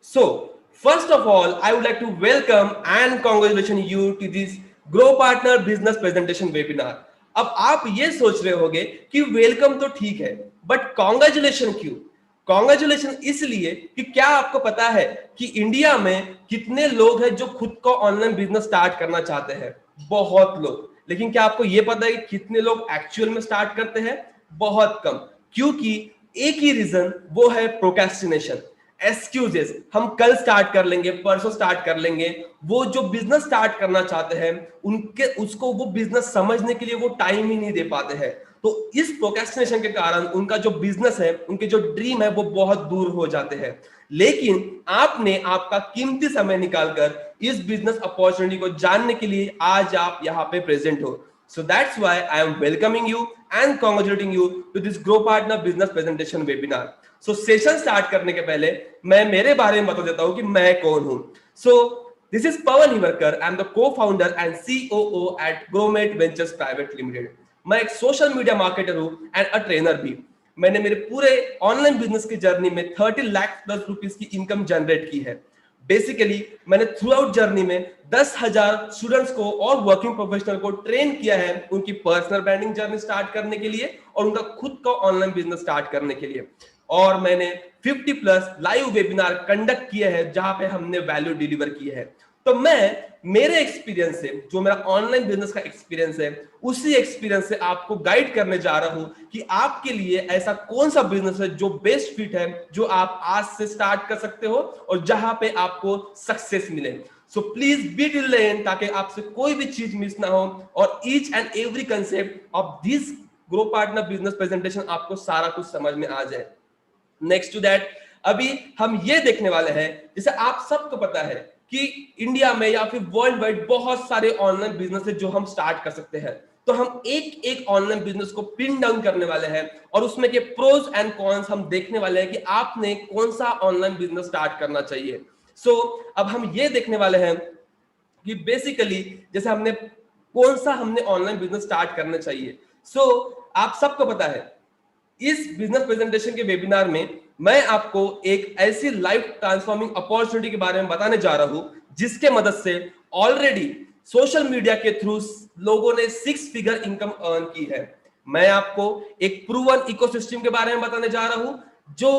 So, first of all, I would like to welcome and congratulate you to this Grow Partner Business Presentation webinar. अब आप ये सोच रहे होंगे कि वेलकम तो ठीक है, बट कॉन्ग्रेचुलेशन क्यों? कॉन्ग्रेचुलेशन इसलिए कि क्या आपको पता है कि इंडिया में कितने लोग हैं जो खुद को ऑनलाइन बिजनेस स्टार्ट करना चाहते हैं? बहुत लोग। लेकिन क्या आपको ये पता है कि कितने लोग एक्चुअल में स्टार्ट करते हैं? बहुत कम। क्योंकि एक ही रीजन, वो है प्रोक्रेस्टिनेशन, एक्सक्यूजेस। हम कल स्टार्ट कर लेंगे, परसों स्टार्ट कर लेंगे। वो जो बिजनेस स्टार्ट करना चाहते हैं उनके उसको वो बिजनेस समझने के लिए वो टाइम ही नहीं दे पाते हैं। तो इस प्रोक्रेस्टिनेशन के कारण उनका जो बिजनेस है, उनके जो ड्रीम है, वो बहुत दूर हो जाते हैं। लेकिन आपने आपका कीमती समय निकालकर इस बिजनेस अपॉर्चुनिटी को जानने के लिए आज आप यहाँ पे प्रेजेंट हो। So that's why I am welcoming you and congratulating you to this Grow Partner Business Presentation webinar. So session start करने के पहले मैं मेरे बारे में बता देता हूं कि मैं कौन हूं। So this is Pawan Himarkar. I am the co-founder and COO at Growmate Ventures Private Limited. मैं एक सोशल मीडिया मार्केटर हूं एंड अ ट्रेनर भी। मैंने मेरे पूरे ऑनलाइन बिजनेस की जर्नी में 30 लाख प्लस रुपीस की इनकम जनरेट की है। बेसिकली मैंने थ्रू आउट जर्नी में 10,000 स्टूडेंट्स को और वर्किंग प्रोफेशनल को ट्रेन किया है उनकी पर्सनल ब्रांडिंग जर्नी स्टार्ट करने के लिए और उनका खुद का ऑनलाइन बिजनेस स्टार्ट करने के लिए। और मैंने 50 प्लस लाइव वेबिनार कंडक्ट किए हैं जहां पे हमने वैल्यू डिलीवर की है। तो मैं मेरे एक्सपीरियंस से, जो मेरा ऑनलाइन बिजनेस का एक्सपीरियंस है, उसी एक्सपीरियंस से आपको गाइड करने जा रहा हूं कि आपके लिए ऐसा कौन सा बिजनेस है जो बेस्ट फिट है, जो आप आज से स्टार्ट कर सकते हो और जहां पे आपको सक्सेस मिले। So please be till the end ताकि आपसे कोई भी चीज मिस ना हो और each and every concept of this grow partner business presentation आपको सारा कुछ समझ में आ जाए। नेक्स्ट टू दैट, अभी हम ये देखने वाले हैं, जैसे आप सबको पता है कि इंडिया में या फिर वर्ल्ड वाइड बहुत सारे ऑनलाइन बिजनेस है जो हम स्टार्ट कर सकते हैं। तो हम एक एक ऑनलाइन बिजनेस को पिन डाउन करने वाले हैं और उसमें के प्रोज एंड कॉन्स हम देखने वाले हैं कि आपने कौन सा ऑनलाइन बिजनेस स्टार्ट करना चाहिए। सो अब हम ये देखने वाले हैं कि बेसिकली जैसे हमने ऑनलाइन बिजनेस स्टार्ट करना चाहिए। सो आप सबको पता है इस बिजनेस प्रेजेंटेशन के वेबिनार में मैं आपको एक ऐसी लाइफ ट्रांसफॉर्मिंग अपॉर्चुनिटी के बारे में बताने जा रहा हूं जिसके मदद से ऑलरेडी सोशल मीडिया के थ्रू लोगों ने 6 फिगर इनकम अर्न की है। मैं आपको एक प्रूवन इकोसिस्टम के बारे में बताने जा रहा हूं जो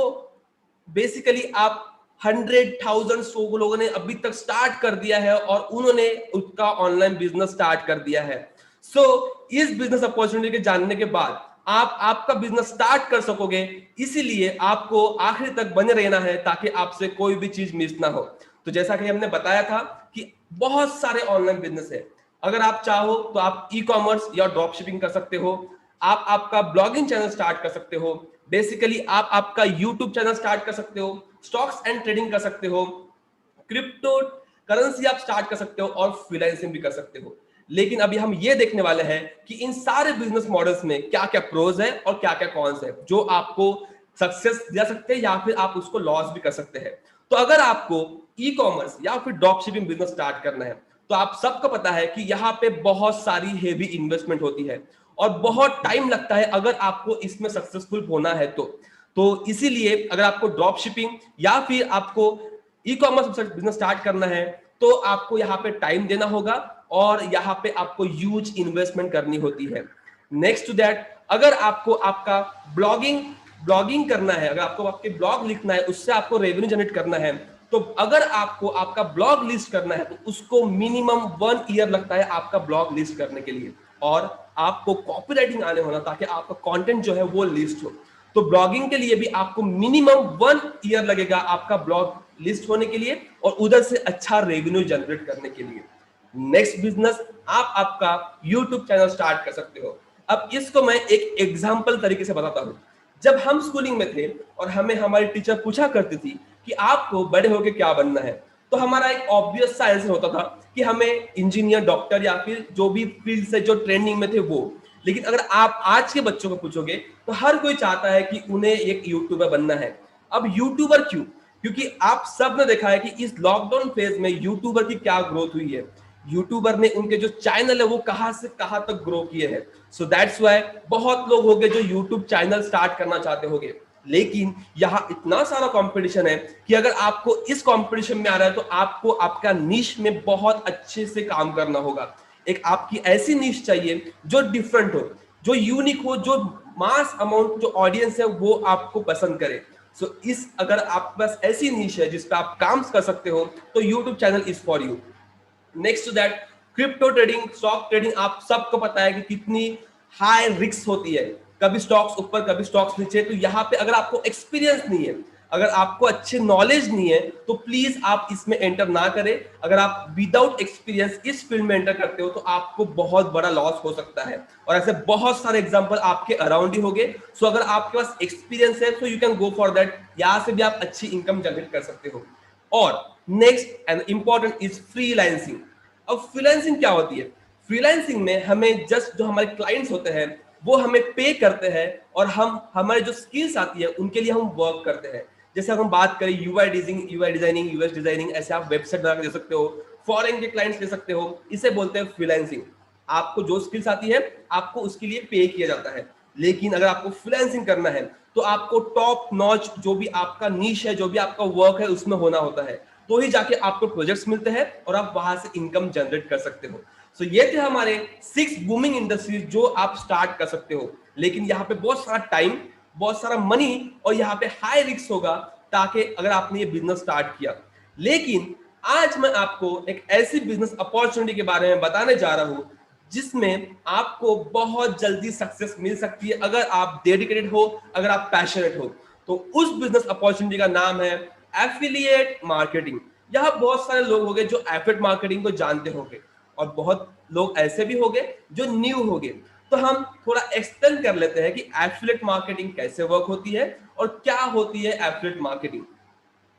बेसिकली आप 100,000 लोगों ने अभी तक स्टार्ट कर दिया है और उन्होंने उसका ऑनलाइन बिजनेस स्टार्ट कर दिया है। सो इस बिजनेस अपॉर्चुनिटी के जानने के बाद आप आपका बिजनेस स्टार्ट कर सकोगे। इसीलिए आपको आखिर तक बने रहना है ताकि आपसे कोई भी चीज मिस ना हो। तो जैसा कि हमने बताया था कि बहुत सारे ऑनलाइन बिजनेस है। अगर आप चाहो तो आप ई कॉमर्स या ड्रॉप शिपिंग कर सकते हो, आप आपका ब्लॉगिंग चैनल स्टार्ट कर सकते हो, बेसिकली आप आपका यूट्यूब चैनल स्टार्ट कर सकते हो, स्टॉक्स एंड ट्रेडिंग कर सकते हो, क्रिप्टो करेंसी आप स्टार्ट कर सकते हो और फ्रीलांसिंग भी कर सकते हो। लेकिन अभी हम ये देखने वाले हैं कि इन सारे बिजनेस मॉडल्स में क्या क्या प्रोज है और क्या क्या कॉन्स है जो आपको सक्सेस दे सकते हैं या फिर आप उसको लॉस भी कर सकते हैं। तो अगर आपको ई कॉमर्स या फिर ड्रॉप शिपिंग बिजनेस स्टार्ट करना है तो आप सबको पता है कि यहाँ पे बहुत सारी हेवी इन्वेस्टमेंट होती है और बहुत टाइम लगता है अगर आपको इसमें सक्सेसफुल होना है तो इसीलिए अगर आपको ड्रॉप शिपिंग या फिर आपको ई कॉमर्स बिजनेस स्टार्ट करना है तो आपको यहाँ पे टाइम देना होगा और यहाँ पे आपको ह्यूज इन्वेस्टमेंट करनी होती है। नेक्स्ट टू दैट, अगर आपको आपका ब्लॉगिंग करना है, अगर आपको आपके ब्लॉग लिखना है, उससे आपको रेवेन्यू जनरेट करना है, तो अगर आपको आपका ब्लॉग लिस्ट करना है तो उसको मिनिमम 1 ईयर लगता है आपका ब्लॉग लिस्ट करने के लिए और आपको कॉपीराइटिंग आने होना ताकि आपका कंटेंट जो है वो लिस्ट हो। तो ब्लॉगिंग के लिए भी आपको मिनिमम 1 ईयर लगेगा आपका ब्लॉग लिस्ट होने के लिए और उधर से अच्छा रेवेन्यू जनरेट करने के लिए। नेक्स्ट बिजनेस, आप आपका यूट्यूब चैनल स्टार्ट कर सकते हो। अब इसको मैं एक एग्जांपल तरीके से बताता हूं। जब हम स्कूलिंग में थे और हमें हमारी टीचर पूछा करती थी कि आपको बड़े होके क्या बनना है, तो हमारा एक ऑब्वियस सा आंसर होता था कि हमें इंजीनियर, डॉक्टर या फिर जो भी फील्ड से जो ट्रेंडिंग में थे वो। लेकिन अगर आप आज के बच्चों को पूछोगे तो हर कोई चाहता है कि उन्हें एक यूट्यूबर बनना है। अब यूट्यूबर क्यों? क्योंकि आप सब ने देखा है कि इस लॉकडाउन फेज में यूट्यूबर की क्या ग्रोथ हुई है। यूट्यूबर ने उनके जो चैनल है वो कहां से कहां तक ग्रो किए हैं। सो दैट्स व्हाई बहुत लोग होंगे जो यूट्यूब चैनल स्टार्ट करना चाहते होंगे। लेकिन यहाँ इतना सारा कंपटीशन है कि अगर आपको इस कंपटीशन में आ रहा है तो आपको आपका नीश में बहुत अच्छे से काम करना होगा। एक आपकी ऐसी नीश चाहिए जो डिफरेंट हो, जो यूनिक हो, जो मास अमाउंट जो ऑडियंस है वो आपको पसंद करे। सो इस अगर आपके पास ऐसी नीश है जिस पे आप काम कर सकते हो तो YouTube channel is for you. Next to that, crypto trading, stock trading, आप सबको पता है कि कितनी हाई रिस्क होती है, कभी स्टॉक्स ऊपर कभी स्टॉक्स नीचे। तो यहाँ पे अगर आपको एक्सपीरियंस नहीं है, अगर आपको अच्छी नॉलेज नहीं है तो प्लीज आप इसमें एंटर ना करें। अगर आप विदाउट एक्सपीरियंस इस फील्ड में एंटर करते हो तो आपको बहुत बड़ा लॉस हो सकता है, और ऐसे बहुत सारे एग्जांपल आपके अराउंड ही होंगे। सो अगर आपके पास एक्सपीरियंस है तो you can go for that, यहाँ से भी आप अच्छी इनकम जनरेट कर सकते हो। और next and important is freelancing. अब फ्रीलांसिंग क्या होती है? फ्रीलांसिंग में हमें जस्ट जो हमारे क्लाइंट्स होते हैं वो हमें पे करते हैं और हम हमारे जो स्किल्स आती है उनके लिए हम वर्क करते हैं। जैसे अगर हम बात करें यूआई डिजाइनिंग, यूएक्स डिजाइनिंग, ऐसे आप वेबसाइट बना के दे सकते हो, फॉरेन के क्लाइंट्स ले सकते हो, इसे बोलते हैं फ्रीलांसिंग। आपको जो स्किल्स आती है आपको उसके लिए पे किया जाता है। लेकिन अगर आपको फ्रीलांसिंग करना है तो आपको टॉप नॉच जो भी आपका नीश है, जो भी आपका वर्क है उसमें होना होता है, तो ही जाके आपको प्रोजेक्ट्स मिलते हैं और आप वहां से इनकम जनरेट कर सकते हो। सो ये थे हमारे 6 बूमिंग इंडस्ट्रीज जो आप स्टार्ट कर सकते हो। लेकिन यहाँ पे बहुत सारा टाइम, बहुत सारा मनी और यहाँ पे हाई रिस्क होगा ताकि अगर आपने ये बिजनेस स्टार्ट किया। लेकिन आज मैं आपको एक ऐसी बिजनेस अपॉर्चुनिटी के बारे में बताने जा रहा हूं जिसमें आपको बहुत जल्दी सक्सेस मिल सकती है अगर आप डेडिकेटेड हो, अगर आप पैशनेट हो। तो उस बिजनेस अपॉर्चुनिटी का नाम है एफिलिएट मार्केटिंग। यहाँ बहुत सारे लोग होंगे जो एफिलिएट मार्केटिंग को जानते होंगे और बहुत लोग ऐसे भी होंगे जो न्यू होंगे। तो हम थोड़ा एक्सप्लेन कर लेते हैं कि एफिलिएट मार्केटिंग कैसे वर्क होती है और क्या होती है एफिलिएट मार्केटिंग।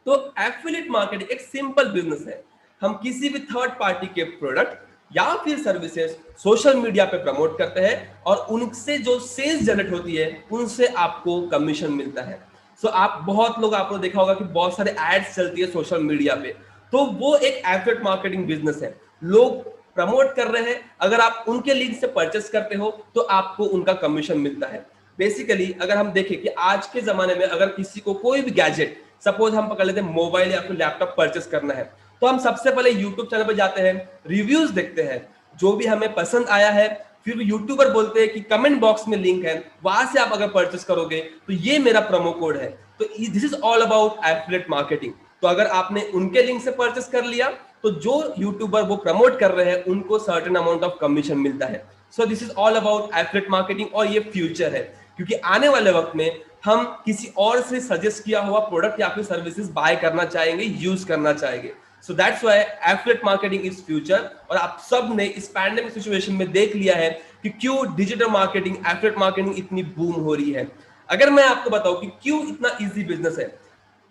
तो एफिलिएट मार्केटिंग एक सिंपल बिजनेस है। हम किसी भी थर्ड पार्टी के प्रोडक्ट या फिर सर्विसेज सोशल मीडिया पे प्रमोट करते हैं और उनसे जो सेल्स जनरेट होती है उनसे आपको कमीशन मिलता है। सो आप बहुत लोग आपने देखा होगा कि बहुत सारे एड्स चलती है सोशल मीडिया पे, तो वो एक एफिलिएट मार्केटिंग बिजनेस है। लोग प्रमोट कर रहे हैं, अगर आप उनके लिंक से परचेस करते हो तो आपको उनका कमीशन मिलता है। बेसिकली अगर हम देखें कि आज के जमाने में अगर किसी को कोई भी गैजेट, सपोज हम पकड़ लेते हैं मोबाइल या फिर लैपटॉप परचेस करना है, तो हम सबसे पहले यूट्यूब चैनल पर जाते हैं, रिव्यूज देखते हैं, जो भी हमें पसंद आया है, फिर यूट्यूबर बोलते हैं कि कमेंट बॉक्स में लिंक है, वहां से आप अगर परचेस करोगे तो ये मेरा प्रोमो कोड है। तो this is all about affiliate marketing. तो अगर आपने उनके लिंक से परचेस कर लिया तो जो यूट्यूबर वो प्रमोट कर रहे हैं उनको सर्टेन अमाउंट ऑफ कमीशन मिलता है। So this is all about affiliate marketing और ये फ्यूचर है, क्योंकि आने वाले वक्त में हम किसी और से सजेस्ट किया हुआ प्रोडक्ट या फिर सर्विसेज बाय करना चाहेंगे, यूज करना चाहेंगे। So that's why affiliate marketing is future. और आप सब ने इस पैंडेमिक सिचुएशन में देख लिया है कि क्यों डिजिटल मार्केटिंग, एफिलिएट मार्केटिंग इतनी बूम हो रही है। अगर मैं आपको बताऊं कि क्यों इतना इजी बिजनेस है,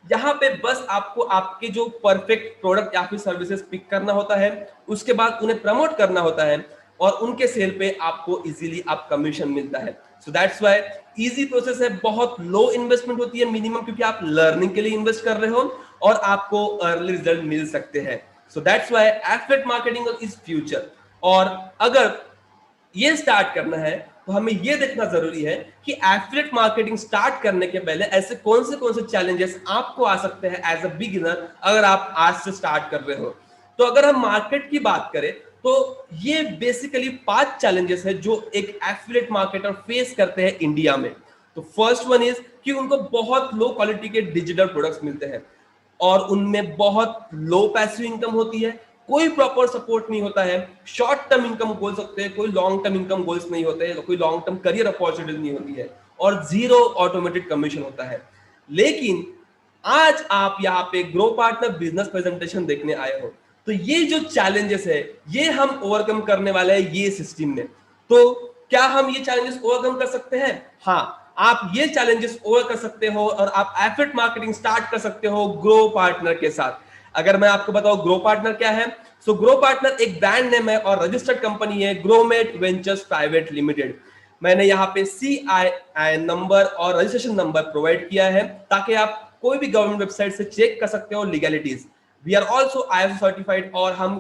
यहाँ पे बस आपको आपके जो परफेक्ट प्रोडक्ट या फिर सर्विसेज पिक करना होता है, उसके बाद उन्हें प्रमोट करना होता है और उनके सेल पे आपको इजीली आप कमीशन मिलता है। So that's why easy process है, बहुत लो इन्वेस्टमेंट होती है मिनिमम, क्योंकि आप लर्निंग के लिए इन्वेस्ट कर रहे हो और आपको अर्ली रिजल्ट मिल सकते हैं। So that's why affiliate marketing is future. और अगर ये स्टार्ट करना है तो हमें ये देखना जरूरी है कि एफिलिएट मार्केटिंग स्टार्ट करने के पहले ऐसे कौन से चैलेंजेस आपको आ सकते हैं एज अ बिगिनर अगर आप आज से स्टार्ट कर रहे हो। तो अगर हम मार्केट की बात करें तो ये बेसिकली 5 चैलेंजेस है जो एक एफिलिएट मार्केटर फेस करते हैं इंडिया में। तो फर्स्ट वन इज कि उनको बहुत लो क्वालिटी के डिजिटल प्रोडक्ट्स मिलते हैं और उनमें बहुत लो पैसिव इनकम होती है, कोई प्रॉपर सपोर्ट नहीं होता है, शॉर्ट टर्म इनकम बोल सकते हैं, कोई लॉन्ग टर्म इनकम गोल्स नहीं होते हैं, कोई लॉन्ग टर्म करियर अपॉर्चुनिटी नहीं होती है और जीरो ऑटोमेटेड कमीशन होता है। लेकिन आज आप यहाँ पे ग्रो पार्टनर बिजनेस प्रेजेंटेशन देखने आए हो, तो ये जो चैलेंजेस है ये हम ओवरकम करने वाले हैं ये सिस्टम में। तो क्या हम ये चैलेंजेस ओवरकम कर सकते हैं? हाँ, आप ये चैलेंजेस ओवर कर सकते हो और आप एफिलिएट मार्केटिंग स्टार्ट कर सकते हो ग्रो पार्टनर के साथ। अगर मैं आपको बताऊं ग्रो पार्टनर क्या है, सो ग्रो पार्टनर एक ब्रांड नेम है और रजिस्टर्ड कंपनी है ग्रोमेट वेंचर्स प्राइवेट लिमिटेड। मैंने यहाँ पे CIN नंबर और रजिस्ट्रेशन नंबर प्रोवाइड किया है ताकि आप कोई भी गवर्नमेंट वेबसाइट से चेक कर सकते हो legalities. We are also ISO certified और हम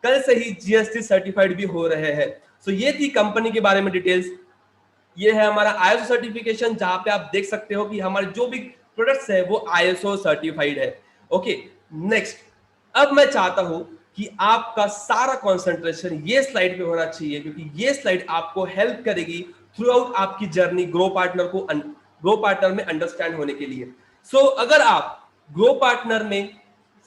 कल से ही GST सर्टिफाइड भी हो रहे हैं। सो ये थी कंपनी के बारे में डिटेल्स। ये है हमारा ISO सर्टिफिकेशन, जहां पे आप देख सकते हो कि हमारे जो भी प्रोडक्ट्स है वो ISO सर्टिफाइड है। ओके, नेक्स्ट, अब मैं चाहता हूं कि आपका सारा कंसंट्रेशन ये स्लाइड पे होना चाहिए, क्योंकि ये स्लाइड आपको हेल्प करेगी थ्रू आउट आपकी जर्नी ग्रो पार्टनर में अंडरस्टैंड होने के लिए। सो अगर आप ग्रो पार्टनर में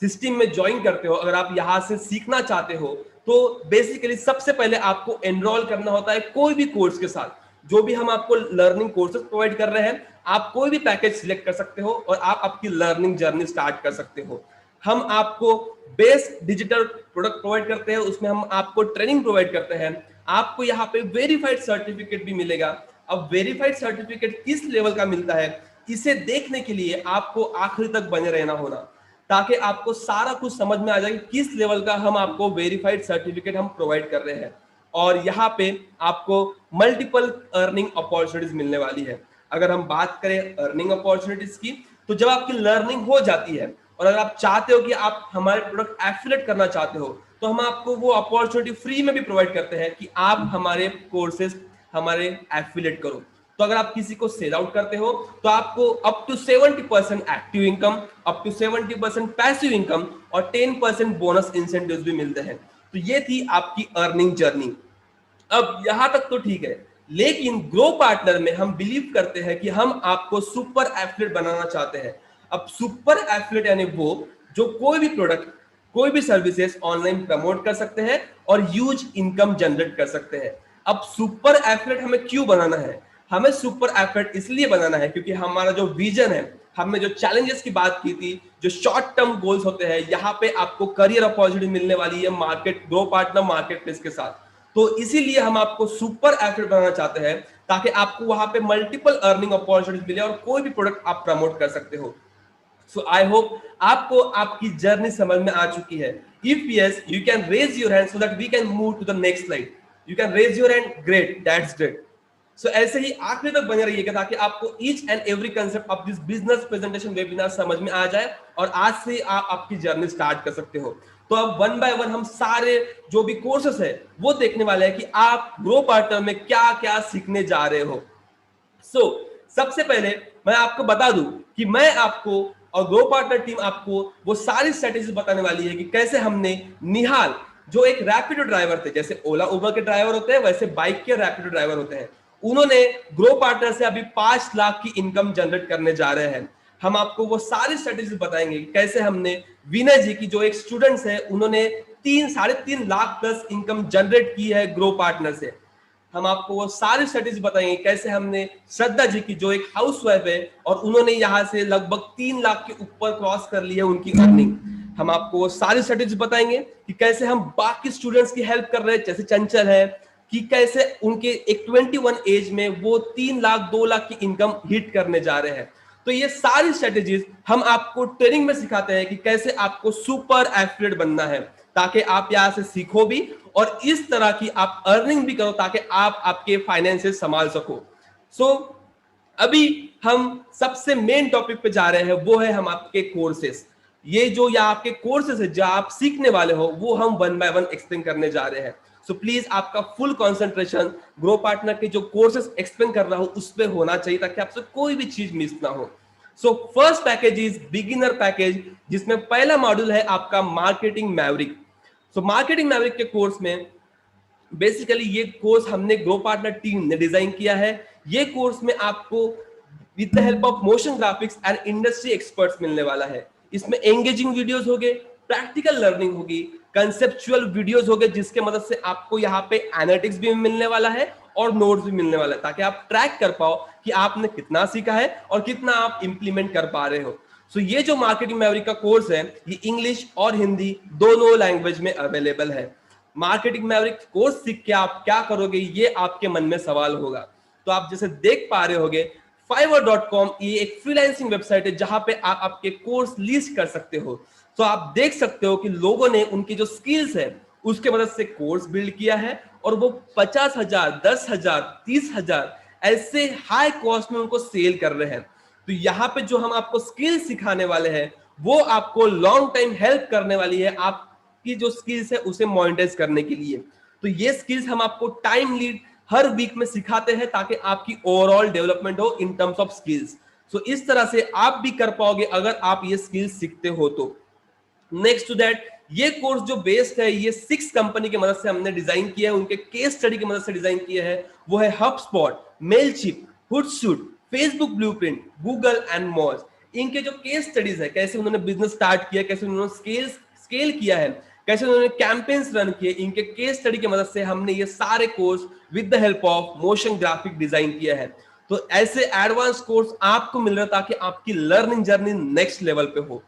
सिस्टम में ज्वाइन करते हो, अगर आप यहां से सीखना चाहते हो, तो बेसिकली सबसे पहले आपको एनरोल करना होता है कोई भी कोर्स के साथ। जो भी हम आपको लर्निंग कोर्सेज प्रोवाइड कर रहे हैं, आप कोई भी पैकेज सिलेक्ट कर सकते हो और आप आपकी लर्निंग जर्नी स्टार्ट कर सकते हो। हम आपको बेस्ट डिजिटल प्रोडक्ट प्रोवाइड करते हैं, उसमें हम आपको ट्रेनिंग प्रोवाइड करते हैं, आपको यहाँ पे वेरीफाइड सर्टिफिकेट भी मिलेगा। अब वेरीफाइड सर्टिफिकेट किस लेवल का मिलता है, इसे देखने के लिए आपको आखिरी तक बने रहना होना, ताकि आपको सारा कुछ समझ में आ जाए कि किस लेवल का हम आपको वेरीफाइड सर्टिफिकेट हम प्रोवाइड कर रहे हैं। और यहाँ पे आपको मल्टीपल अर्निंग अपॉर्चुनिटीज मिलने वाली है। अगर हम बात करें अर्निंग अपॉर्चुनिटीज की, तो जब आपकी लर्निंग हो जाती है और अगर आप चाहते हो कि आप हमारे प्रोडक्ट एफिलिएट करना चाहते हो, तो हम आपको वो अपॉर्चुनिटी फ्री में भी प्रोवाइड करते हैं कि आप हमारे कोर्सेज हमारे एफिलिएट करो। तो अगर आप किसी को सेल आउट करते हो, तो आपको up to 70% active income, up to 70% passive income और 10% बोनस इंसेंटिव्स भी मिलते हैं। तो ये थी आपकी अर्निंग जर्नी। अब यहां तक तो ठीक है, लेकिन ग्रो पार्टनर में हम बिलीव करते हैं कि हम आपको सुपर एफिलिएट बनाना चाहते हैं। अब सुपर एफिलिएट यानी वो जो कोई भी प्रोडक्ट, कोई भी सर्विसेज ऑनलाइन प्रमोट कर सकते हैं और ह्यूज इनकम जनरेट कर सकते हैं। अब सुपर एफिलिएट हमें क्यों बनाना है? हमें सुपर एफिलिएट इसलिए बनाना है क्योंकि हमारा जो विजन है, हमने जो चैलेंजेस की बात की थी, जो शॉर्ट टर्म गोल्स होते हैं, यहाँ पे आपको करियर अपॉर्चुनिटी मिलने वाली है market grow partner market place के साथ। तो इसीलिए हम आपको सुपर एफिलिएट बनाना चाहते हैं, ताकि आपको वहां पे मल्टीपल अर्निंग अपॉर्चुनिटीज मिले और कोई भी प्रोडक्ट आप प्रमोट कर सकते हो। सो आई होप आपको आपकी जर्नी समझ में आ चुकी है। If yes, you can raise your hand so that we can move to the next slide. You can raise your hand, great, that's great. So ऐसे ही आखिरी तक बने रहिएगा ताकि आपको each and every concept of this business presentation webinar समझ में आ जाए और आज से आप आपकी जर्नी स्टार्ट कर सकते हो। तो अब वन बाय वन हम सारे जो भी कोर्सेस है वो देखने वाले हैं कि आप ग्रो पार्टनर में क्या क्या सीखने जा रहे हो। सो सबसे पहले मैं आपको बता दूं कि मैं आपको और ग्रो पार्टनर टीम आपको वो सारी स्ट्रेटेजी बताने वाली है कि कैसे हमने निहाल, जो एक रैपिडो ड्राइवर थे, जैसे ओला उबर के ड्राइवर होते हैं वैसे बाइक के रैपिडो ड्राइवर होते हैं, उन्होंने ग्रो पार्टनर से अभी 5 लाख की इनकम जनरेट करने जा रहे हैं। हम आपको वो सारी स्ट्रेटेजी बताएंगे कि कैसे हमने विनय जी की जो एक स्टूडेंट्स है, उन्होंने 3-3.5 लाख प्लस इनकम जनरेट की है ग्रो पार्टनर से। हम आपको वो सारी स्ट्रेटेजी बताएंगे कैसे हमने श्रद्धा जी की जो एक हाउसवाइफ है और उन्होंने यहाँ से लगभग 3 लाख के ऊपर क्रॉस कर ली है उनकी अर्निंग। हम आपको वो सारी स्ट्रेटेजी बताएंगे कि कैसे हम बाकी स्टूडेंट्स की हेल्प कर रहे हैं, जैसे चंचल है, कि कैसे उनके एक 21 एज में वो 3 लाख 2 लाख की इनकम हिट करने जा रहे हैं। तो ये सारी स्ट्रेटेजीज हम आपको ट्रेनिंग में सिखाते हैं कि कैसे आपको सुपर एफिलिएट बनना है, ताकि आप यहाँ से सीखो भी और इस तरह की आप अर्निंग भी करो ताकि आप आपके फाइनेंसेस संभाल सको। सो अभी हम सबसे मेन टॉपिक पे जा रहे हैं, वो है हम आपके कोर्सेस। ये जो या आपके कोर्सेस है जो आप सीखने वाले हो, वो हम वन बाय वन एक्सप्लेन करने जा रहे हैं। सो प्लीज आपका फुल कंसंट्रेशन ग्रो पार्टनर के जो कोर्सेस एक्सप्लेन कर रहा हूं उस पे होना चाहिए, ताकि आपसे कोई भी चीज मिस ना हो। So first package is beginner package, जिसमें पहला मॉड्यूल है आपका marketing Maverick. So marketing Maverick के कोर्स में बेसिकली ये कोर्स हमने ग्रो पार्टनर टीम ने डिजाइन किया है। ये कोर्स में आपको with the help of motion graphics and industry experts मिलने वाला है। इसमें एंगेजिंग वीडियोस होंगे, प्रैक्टिकल लर्निंग होगी, कंसेप्चुअल वीडियोस होंगे, जिसके मदद से आपको यहाँ पे एनालिटिक्स भी मिलने वाला है और नोट्स भी मिलने वाला है, ताकि आप ट्रैक कर पाओ कि आपने कितना सीखा है और कितना आप इंप्लीमेंट कर पा रहे हो। सो ये जो मार्केटिंग मैवरिक का कोर्स है, ये इंग्लिश और हिंदी दोनों लैंग्वेज में अवेलेबल है। मार्केटिंग मैवरिक कोर्स सीख के आप क्या करोगे, ये आपके मन में सवाल होगा। तो आप जैसे देख पा रहे होगे, fiverr.com ये एक फ्रीलांसिंग वेबसाइट है जहां पे आप आपके कोर्स लिस्ट कर सकते हो। तो आप देख सकते हो कि लोगों ने उनकी जो स्किल्स है उसके मदद से कोर्स बिल्ड किया है और वो 50,000, 10,000, 30,000 ऐसे हाई कॉस्ट में उनको सेल कर रहे हैं। तो यहाँ पे जो हम आपको स्किल सिखाने वाले हैं वो आपको लॉन्ग टाइम हेल्प करने वाली है आपकी जो स्किल्स है उसे मोनेटाइज करने के लिए। तो ये स्किल्स हम आपको टाइमली हर वीक में सिखाते हैं ताकि आपकी ओवरऑल डेवलपमेंट हो इन टर्म्स ऑफ स्किल्स। सो इस तरह से आप भी कर पाओगे अगर आप ये स्किल्स सीखते हो तो। नेक्स्ट टू दैट, ये कोर्स जो बेस्ड है ये 6 कंपनी की मदद से हमने डिजाइन किया है, उनके केस स्टडी की मदद से डिजाइन किया है। वो है HubSpot, Mailchimp, Hootsuite, Facebook Blueprint, Google and Moz. इनके जो केस स्टडीज है, कैसे उन्होंने बिजनेस स्टार्ट किया, कैसे उन्होंने स्केल किया है, कैसे उन्होंने कैंपेन्स रन किए, इनके केस स्टडी की मदद से हमने ये सारे course with the help of motion graphic design किया है। तो ऐसे एडवांस कोर्स आपको मिल रहा है ताकि आपकी लर्निंग जर्नी नेक्स्ट लेवल पे हो।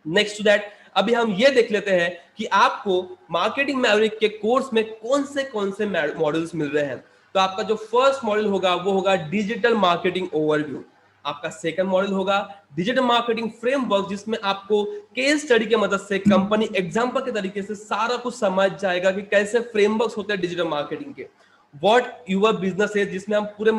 नेक्स्ट टू दैट, अभी हम ये देख लेते हैं कि आपको मार्केटिंग मैवरिक के कोर्स में कौन से मॉडल्स मिल रहे हैं। तो आपका जो फर्स्ट मॉडल होगा वो होगा डिजिटल मार्केटिंग ओवरव्यू। आपका सेकंड मॉडल होगा डिजिटल मार्केटिंग फ्रेमवर्क, जिसमें आपको केस स्टडी की मदद से कंपनी एग्जांपल के तरीके से सारा कुछ समझ जाएगा कि कैसे फ्रेमवर्क्स होते हैं डिजिटल मार्केटिंग के, व्हाट यूर बिजनेस है, जिसमें हम पूरे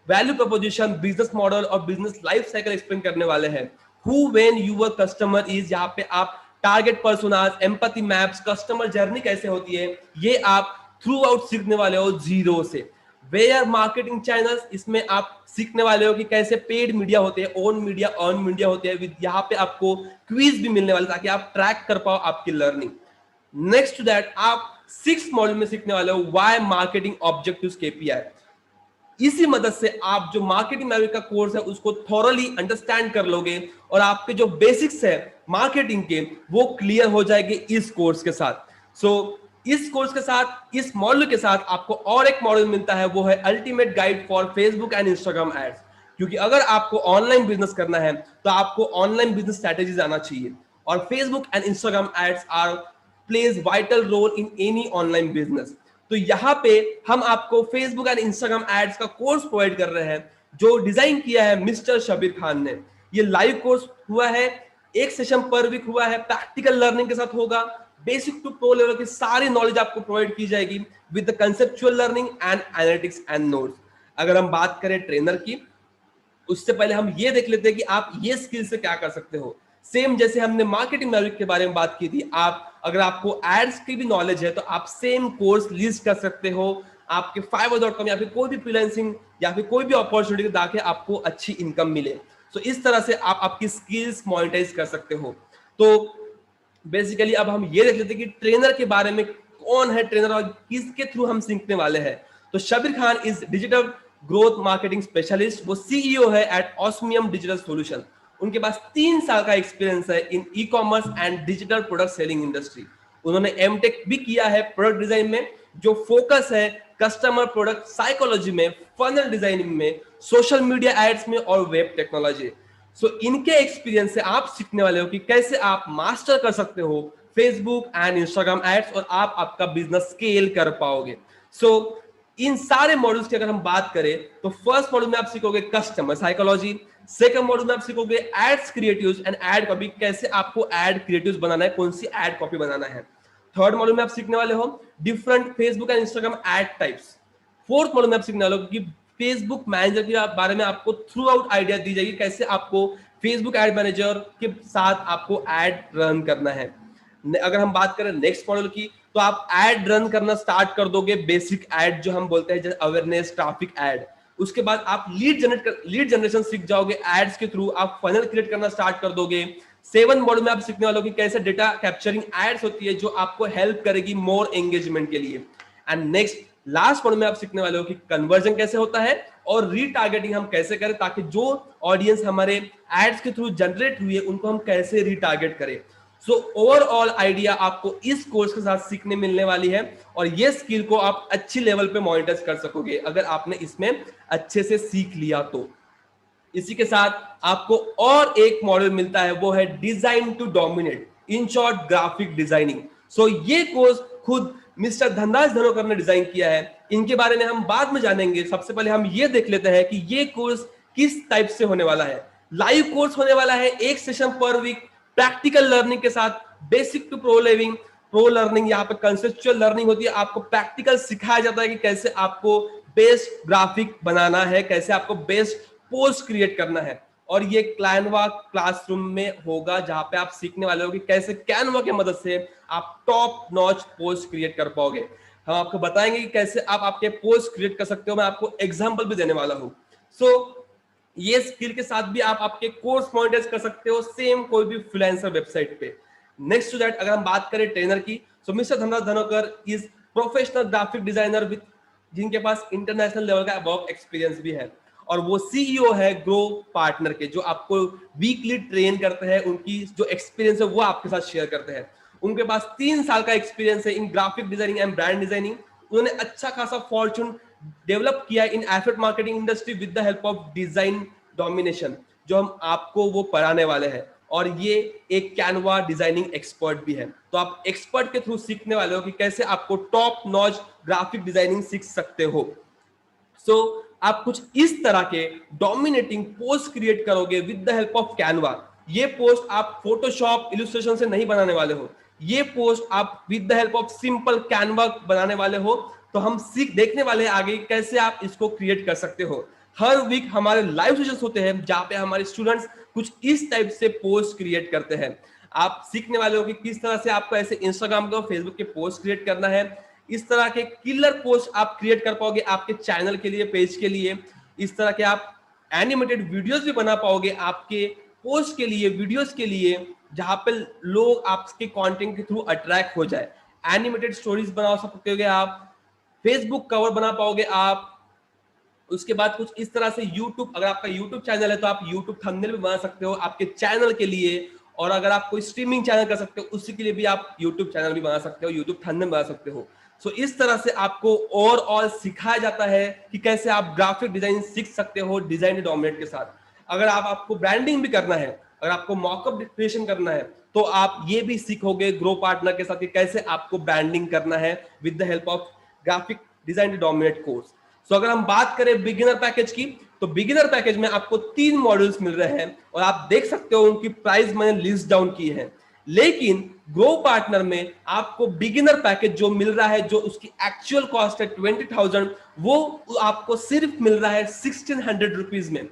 वैल्यू प्रोपोजिशन, बिजनेस मॉडल और बिजनेस लाइफ साइकिल एक्सप्लेन करने वाले हैं। Who when your customer is, यहाँ पे आप target personas, empathy maps, customer journey कैसे होती है, ये आप थ्रू आउट सीखने वाले हो जीरो से। वेयर मार्केटिंग चैनल्स, इसमें आप सीखने वाले हो कि कैसे पेड मीडिया होते हैं, ओन मीडिया, अर्न मीडिया होते हैं। विद यहाँ पे आपको क्विज भी मिलने वाले ताकि आप ट्रैक कर पाओ आपकी लर्निंग। नेक्स्ट टू दैट, आप 6 मॉड्यूल में सीखने वाले हो व्हाई मार्केटिंग ऑब्जेक्टिव्स KPI। इसी मदद से आप जो मार्केटिंग मैनेजमेंट का कोर्स है उसको थॉरली अंडरस्टैंड कर लोगे और आपके जो बेसिक्स है मार्केटिंग के वो क्लियर हो जाएंगे इस कोर्स के साथ। सो इस कोर्स के साथ, इस मॉडल के साथ आपको और एक मॉडल मिलता है, वो है ultimate guide for Facebook and Instagram ads. क्योंकि अगर आपको ऑनलाइन बिजनेस करना है तो आपको ऑनलाइन बिजनेस स्ट्रेटेजीज आना चाहिए, और Facebook and Instagram ads are plays vital role in any online business. तो यहाँ पे हम आपको फेसबुक एंड इंस्टाग्राम एड्स का कोर्स प्रोवाइड कर रहे हैं, जो डिजाइन किया है मिस्टर शबीर खान ने। ये लाइव कोर्स हुआ है, एक सेशन पर वीक हुआ है, प्रैक्टिकल लर्निंग के साथ होगा। बेसिक टू प्रो लेवल की सारी नॉलेज आपको प्रोवाइड की जाएगी with the conceptual learning and analytics and notes. अगर हम बात करें ट्रेनर की, उससे पहले हम ये देख लेते हैं कि आप ये स्किल से क्या कर सकते हो। सेम जैसे हमने मार्केटिंग मैनेजमेंट के बारे में बात की थी, आप अगर आपको एड्स की भी नॉलेज है तो आप सेम कोर्स लिस्ट कर सकते हो आपके fiverr.com या फिर कोई भी फ्रीलांसिंग या फिर कोई भी अपॉर्चुनिटी ताकि आपको अच्छी इनकम मिले। तो इस तरह से आप आपकी स्किल्स मोनेटाइज कर सकते हो। तो बेसिकली अब हम ये देख लेते हैं कि ट्रेनर के बारे में, कौन है ट्रेनर और किसके थ्रू हम सीखने वाले हैं। तो Shabir Khan is digital growth marketing specialist, वो CEO है एट ऑस्मियम डिजिटल सॉल्यूशन। उनके पास 3 साल का एक्सपीरियंस है in e-commerce and digital product selling industry. उन्होंने एमटेक भी किया है प्रोडक्ट डिजाइन में, जो फोकस है कस्टमर प्रोडक्ट साइकोलॉजी में, फनल डिजाइनिंग में, सोशल मीडिया एड्स में और वेब टेक्नोलॉजी। सो इनके एक्सपीरियंस से आप सीखने वाले हो कि कैसे आप मास्टर कर सकते हो फेसबुक एंड इंस्टाग्राम एड्स और आप आपका बिजनेस स्केल कर पाओगे। सो इन सारे मॉडल्स की अगर हम बात करें तो फर्स्ट मॉडल में आप सीखोगे कस्टमर साइकोलॉजी, सेकंड मॉडल में आप सीखोगे ads creatives and ad copy, कैसे आपको एड क्रिएटिव्स बनाना है, कौन सी एड कॉपी बनाना है। थर्ड मॉडल में आप सीखने वाले हो different Facebook and Instagram ad types. Fourth model में आप सीखने वाले हो कि फेसबुक मैनेजर के बारे में आपको थ्रू आउट आइडिया दी जाएगी, कैसे आपको फेसबुक एड मैनेजर के साथ आपको एड रन करना है। अगर हम बात करें नेक्स्ट मॉडल की, तो आप एड रन करना स्टार्ट कर दोगे, बेसिक एड जो हम बोलते हैं, जैसे अवेयरनेस, ट्रैफिक एड। उसके बाद आप लीड जनरेशन सीख जाओगे, एड्स के थ्रू आप फनल क्रिएट करना स्टार्ट कर दोगे। 7 मॉडल में आप सीखने वालों कि कैसे डेटा कैप्चरिंग एड्स होती है जो आपको हेल्प करेगी मोर एंगेजमेंट के लिए। एंड नेक्स्ट लास्ट मॉडल में आप सीखने वाले हो कि कन्वर्जन कैसे होता है और रीटारगेटिंग हम कैसे करें, ताकि जो ऑडियंस हमारे एड्स के थ्रू जनरेट हुई है उनको हम कैसे रीटारगेट करें। सो ओवरऑल आइडिया आपको इस कोर्स के साथ सीखने मिलने वाली है और ये स्किल को आप अच्छी लेवल पे मॉनिटर कर सकोगे अगर आपने इसमें अच्छे से सीख लिया तो। इसी के साथ आपको और एक मॉडल मिलता है, वो है design to dominate, in short graphic designing. So ये कोर्स खुद मिस्टर धनराज धनोकर ने डिजाइन किया है। इनके बारे में हम बाद में जानेंगे, सबसे पहले हम ये देख लेते हैं कि ये कोर्स किस टाइप से होने वाला है। लाइव कोर्स होने वाला है, एक सेशन पर वीक, प्रैक्टिकल लर्निंग के साथ, बेसिक टू प्रो लर्निंग। यहाँ पे कंसेप्चुअल लर्निंग होती है, आपको प्रैक्टिकल सिखाया जाता है कि कैसे आपको बेस्ट ग्राफिक बनाना है, कैसे आपको बेस्ट पोस्ट क्रिएट करना है। और ये कैनवा क्लासरूम में होगा, जहां पे आप सीखने वाले हो कि कैसे कैनवा की मदद से आप टॉप नॉच पोस्ट क्रिएट कर पाओगे। हम आपको बताएंगे कि कैसे आप आपके पोस्ट क्रिएट कर सकते हो। मैं आपको एग्जांपल भी देने वाला हूं। सो ये स्किल के साथ भी आप आपके कोर्स मोनेटाइज कर सकते हो सेम कोई भी फ्रीलांसर वेबसाइट पे। नेक्स्ट टू दैट अगर हम बात करें ट्रेनर की, so mister Dhanraj Dhanokar is professional graphic designer with जिनके पास इंटरनेशनल लेवल का अबव एक्सपीरियंस भी है, और वो सीईओ है ग्रो पार्टनर के, जो आपको वीकली ट्रेन करते हैं, उनकी जो एक्सपीरियंस है वो आपके साथ शेयर करते हैं। उनके पास 3 साल का एक्सपीरियंस है in graphic designing and brand designing. उन्होंने अच्छा खासा फॉर्चून डेवलप किया in affiliate marketing industry with the help of design domination, जो हम आपको वो पढ़ाने वाले हैं। और ये एक कैनवा डिजाइनिंग एक्सपर्ट भी है, तो आप एक्सपर्ट के थ्रू सीखने वाले हो कि कैसे आपको टॉप नॉच ग्राफिक डिजाइनिंग सीख सकते हो। सो आप कुछ इस तरह के डोमिनेटिंग पोस्ट क्रिएट करोगे with the help of Canva. ये पोस्ट आप फोटोशॉप इलस्ट्रेशन से नहीं बनाने वाले हो, ये पोस्ट आप with the help of simple Canva बनाने वाले हो। तो हम सीख देखने वाले हैं आगे कैसे आप इसको क्रिएट कर सकते हो। हर वीक हमारे लाइव सेशंस होते हैं जहां पे हमारे स्टूडेंट्स कुछ इस टाइप से पोस्ट क्रिएट करते हैं। आप सीखने वाले हो कि किस तरह से आपको ऐसे इंस्टाग्राम के और फेसबुक के पोस्ट क्रिएट करना है। इस तरह के किलर पोस्ट आप क्रिएट कर पाओगे आपके चैनल के लिए, पेज के लिए। इस तरह के आप एनिमेटेड वीडियोस भी बना पाओगे आपके पोस्ट के लिए, वीडियोस के लिए, जहां पे लोग आपके कंटेंट के थ्रू अट्रैक्ट हो जाए। एनिमेटेड स्टोरीज बना सकते हो आप, फेसबुक कवर बना पाओगे आप। उसके बाद कुछ इस तरह से यूट्यूब, अगर आपका यूट्यूब चैनल है तो आप यूट्यूब थंबनेल भी बना सकते हो आपके चैनल के लिए। और अगर आप कोई स्ट्रीमिंग चैनल कर सकते हो उसी के लिए भी आप यूट्यूब चैनल भी बना सकते हो, यूट्यूब थंबनेल बना सकते हो। सो इस तरह से आपको ओवरऑल सिखाया जाता है कि कैसे आप ग्राफिक डिजाइन सीख सकते हो डिजाइन डोमिनेट के साथ। अगर आपको ब्रांडिंग भी करना है, अगर आपको मॉकअप क्रिएशन करना है, तो आप ये भी सीखोगे ग्रो पार्टनर के साथ कि कैसे आपको ब्रांडिंग करना है with the help of graphic design dominate course. So अगर हम बात करें बिगिनर पैकेज की, तो बिगिनर पैकेज में आपको 3 मॉड्यूल्स मिल रहे हैं और आप देख सकते हो उनकी प्राइस मैंने लिस्ट डाउन की है। लेकिन ग्रो पार्टनर में आपको बिगिनर पैकेज जो मिल रहा है, जो उसकी एक्चुअल कॉस्ट है 20,000, वो आपको सिर्फ मिल रहा है 1600 रुपीज में।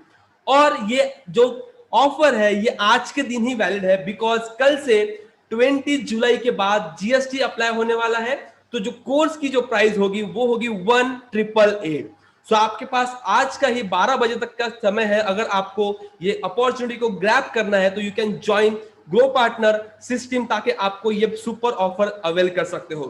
और ये जो ऑफर है ये आज के दिन ही वैलिड है, बिकॉज कल से 20 जुलाई के बाद जीएसटी अप्लाई होने वाला है। तो जो कोर्स की जो प्राइस होगी वो होगी 1888। सो आपके पास आज का ही 12 बजे तक का समय है। अगर आपको ये अपॉर्चुनिटी को ग्रैब करना है तो you can join Grow Partner system, ताकि आपको ये सुपर ऑफर अवेल कर सकते हो।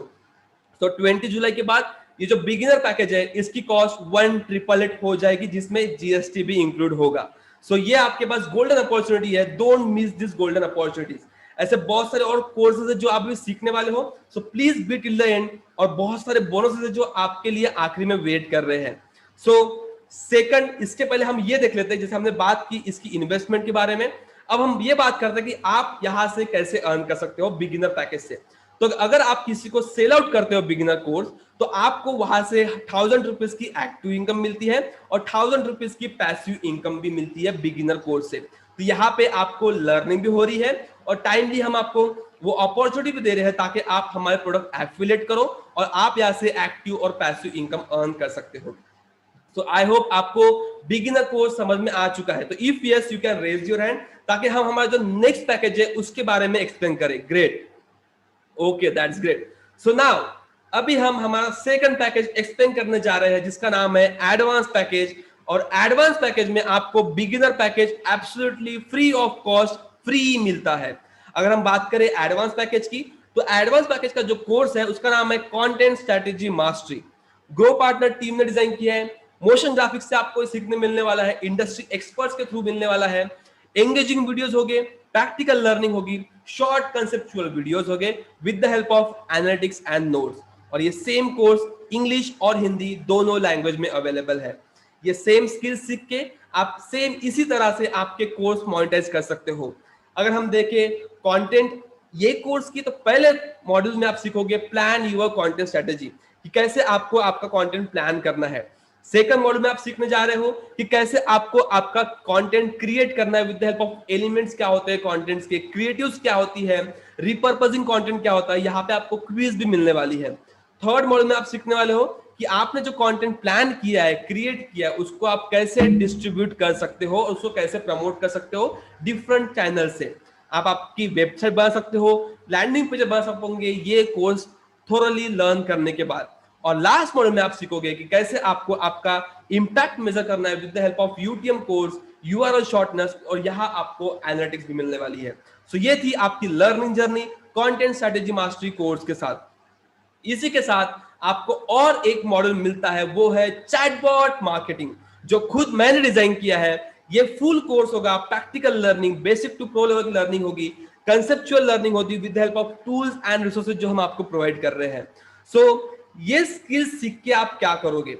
तो 20 जुलाई के बाद ये जो बिगिनर पैकेज है इसकी कॉस्ट 1888 हो जाएगी, जिसमें जीएसटी भी इंक्लूड होगा। सो ये आपके पास गोल्डन अपॉर्चुनिटी है, don't miss this golden opportunities. ऐसे बहुत सारे और कोर्सेज है जो आप भी सीखने वाले हो, so please be till the end. और बहुत सारे बोनसेस है जो आपके लिए आखिरी में वेट कर रहे हैं। सो सेकंड, इसके पहले हम ये देख लेते हैं, जैसे हमने बात की इसकी इन्वेस्टमेंट के बारे में, अब हम ये बात करते हैं कि आप यहां से कैसे अर्न कर सकते हो बिगिनर पैकेज से। तो अगर आप किसी को सेल आउट करते हो बिगिनर कोर्स, तो आपको वहां से 1000 रुपीज की एक्टिव इनकम मिलती है और 1000 रुपीज की पैसिव इनकम भी मिलती है बिगिनर कोर्स से। तो यहाँ पे आपको लर्निंग भी हो रही है और टाइमली हम आपको वो अपॉर्चुनिटी भी दे रहे हैं ताकि आप हमारे प्रोडक्ट एफिलिएट करो और आप यहाँ से एक्टिव और पैसिव इनकम अर्न कर सकते हो। तो आई होप आपको बिगिनर कोर्स समझ में आ चुका है। तो if yes you can raise your hand, ताकि हम हमारा जो नेक्स्ट पैकेज है उसके बारे में एक्सप्लेन करें। Great, okay, that's great. So now अभी हम हमारा सेकंड पैकेज एक्सप्लेन करने जा रहे हैं, जिसका नाम है एडवांस पैकेज। और एडवांस पैकेज में आपको beginner package absolutely free of cost free मिलता है। अगर हम बात करें एडवांस पैकेज की, तो एडवांस पैकेज का जो कोर्स है उसका नाम है content strategy mastery. Grow partner team ने डिजाइन किया है। मोशन ग्राफिक्स से आपको सीखने मिलने वाला है, इंडस्ट्री एक्सपर्ट्स के थ्रू मिलने वाला है। एंगेजिंग वीडियोस होंगे, प्रैक्टिकल लर्निंग होगी, शॉर्ट कंसेप्चुअल वीडियोस होंगे with the help of analytics and notes. और ये सेम कोर्स इंग्लिश और हिंदी दोनों लैंग्वेज में अवेलेबल है। ये सेम स्किल सीख के आप सेम इसी तरह से आपके कोर्स मोनेटाइज कर सकते हो। अगर हम देखें कंटेंट ये कोर्स की, तो पहले मॉड्यूल में आप सीखोगे प्लान यूर कंटेंट स्ट्रेटेजी, कि कैसे आपको आपका कंटेंट प्लान करना है। सेकंड मॉड्यूल में आप सीखने जा रहे हो कि कैसे आपको आपका कंटेंट क्रिएट करना है with the help of elements, क्या होते हैं कंटेंट्स के, क्रिएटिव्स क्या होती है, रिपर्पजिंग कंटेंट क्या होता है। यहाँ पे आपको क्विज भी मिलने वाली है। थर्ड मॉड्यूल में आप सीखने वाले हो कि आपने जो कंटेंट प्लान किया है, क्रिएट किया है, उसको आप कैसे डिस्ट्रीब्यूट कर सकते हो, उसको कैसे प्रमोट कर सकते हो डिफरेंट चैनल से। आप आपकी वेबसाइट बना सकते हो, लैंडिंग पेज बना सकोगे ये कोर्स थोरली लर्न करने के बाद। और लास्ट मॉड्यूल में आप सीखोगे कि कैसे आपको आपका इंपैक्ट मेजर करना है with the help of UTM course, URL shortness, और यहाँ आपको एनालिटिक्स भी मिलने वाली है। सो ये थी आपकी learning journey content strategy mastery course के साथ। इसी के साथ आपको और एक मॉडल मिलता है, वो है चैटबॉट मार्केटिंग, जो खुद मैंने डिजाइन किया है। ये फुल कोर्स होगा, practical learning, basic to pro level की लर्निंग होगी, कंसेप्चुअल लर्निंग होगी with help of tools and resources जो हम आपको प्रोवाइड कर रहे हैं। सो ये स्किल्स सीख के आप क्या करोगे?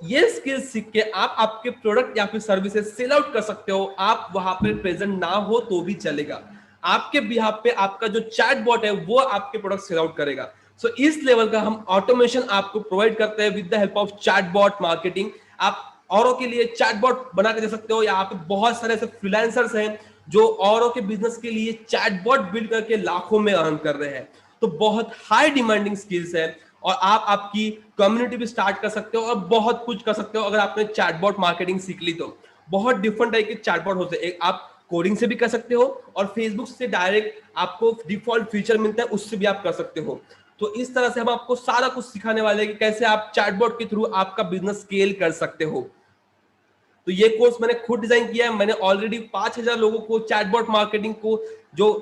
ये स्किल्स सीख के आप आपके प्रोडक्ट या फिर सर्विसेज सेल आउट कर सकते हो। आप वहां पे प्रेजेंट ना हो तो भी चलेगा, आपके बिहाफ पे आपका जो चैटबॉट है वो आपके प्रोडक्ट सेल आउट करेगा। इस लेवल का हम ऑटोमेशन आपको प्रोवाइड करते हैं with the help of chatbot marketing. आप औरों के लिए चैटबॉट बना के दे सकते हो, या आप बहुत सारे ऐसे फ्रीलांसर्स हैं जो औरों के बिजनेस के लिए चैटबॉट बिल्ड करके लाखों में अर्न कर रहे हैं। तो बहुत हाई डिमांडिंग स्किल्स है, और आप आपकी कम्युनिटी भी स्टार्ट कर सकते हो और बहुत कुछ कर सकते हो अगर आपने चैटबॉट मार्केटिंग सीख ली तो। बहुत डिफरेंट टाइप के चैटबॉट होते हैं, आप कोडिंग से भी कर सकते हो, और फेसबुक से डायरेक्ट आपको डिफॉल्ट फीचर मिलता है उससे भी आप कर सकते हो। तो इस तरह से हम आपको सारा कुछ सिखाने वाले हैं कि कैसे आप चैटबॉट के थ्रू आपका बिजनेस स्केल कर सकते हो। तो ये कोर्स मैंने खुद डिजाइन किया है। मैंने ऑलरेडी 5000 लोगों को चैटबॉट मार्केटिंग को जो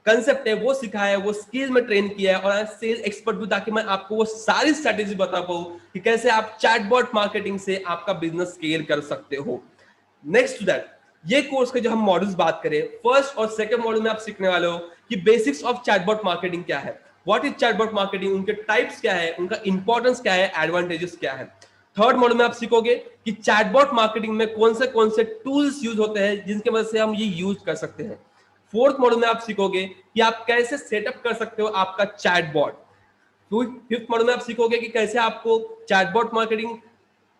कंसेप्ट है वो सिखाया है, वो स्किल में ट्रेन किया है, और सेल्स एक्सपर्ट भी, ताकि मैं आपको वो सारी स्ट्रेटेजी बता पाऊं कि कैसे आप चैटबॉट मार्केटिंग से आपका बिजनेस स्केल कर सकते हो। नेक्स्ट टू दैट, ये कोर्स के जो हम मॉड्यूल्स बात करें, फर्स्ट और सेकंड मॉड्यूल में आप सीखने वाले हो कि बेसिक्स ऑफ चैटबॉट मार्केटिंग क्या है, व्हाट इज चैटबॉट मार्केटिंग, उनके टाइप्स क्या है, उनका इंपॉर्टेंस क्या है, एडवांटेजेस क्या है। थर्ड मॉड्यूल में आप सीखोगे कि चैटबॉट मार्केटिंग में कौन से टूल्स यूज होते हैं जिनके वजह से हम ये यूज कर सकते हैं। फोर्थ मॉड्यूल में आप सीखोगे कि आप कैसे सेटअप कर सकते हो आपका चैटबॉट। फिफ्थ मॉड्यूल में आप सीखोगे कि कैसे आपको चैटबॉट मार्केटिंग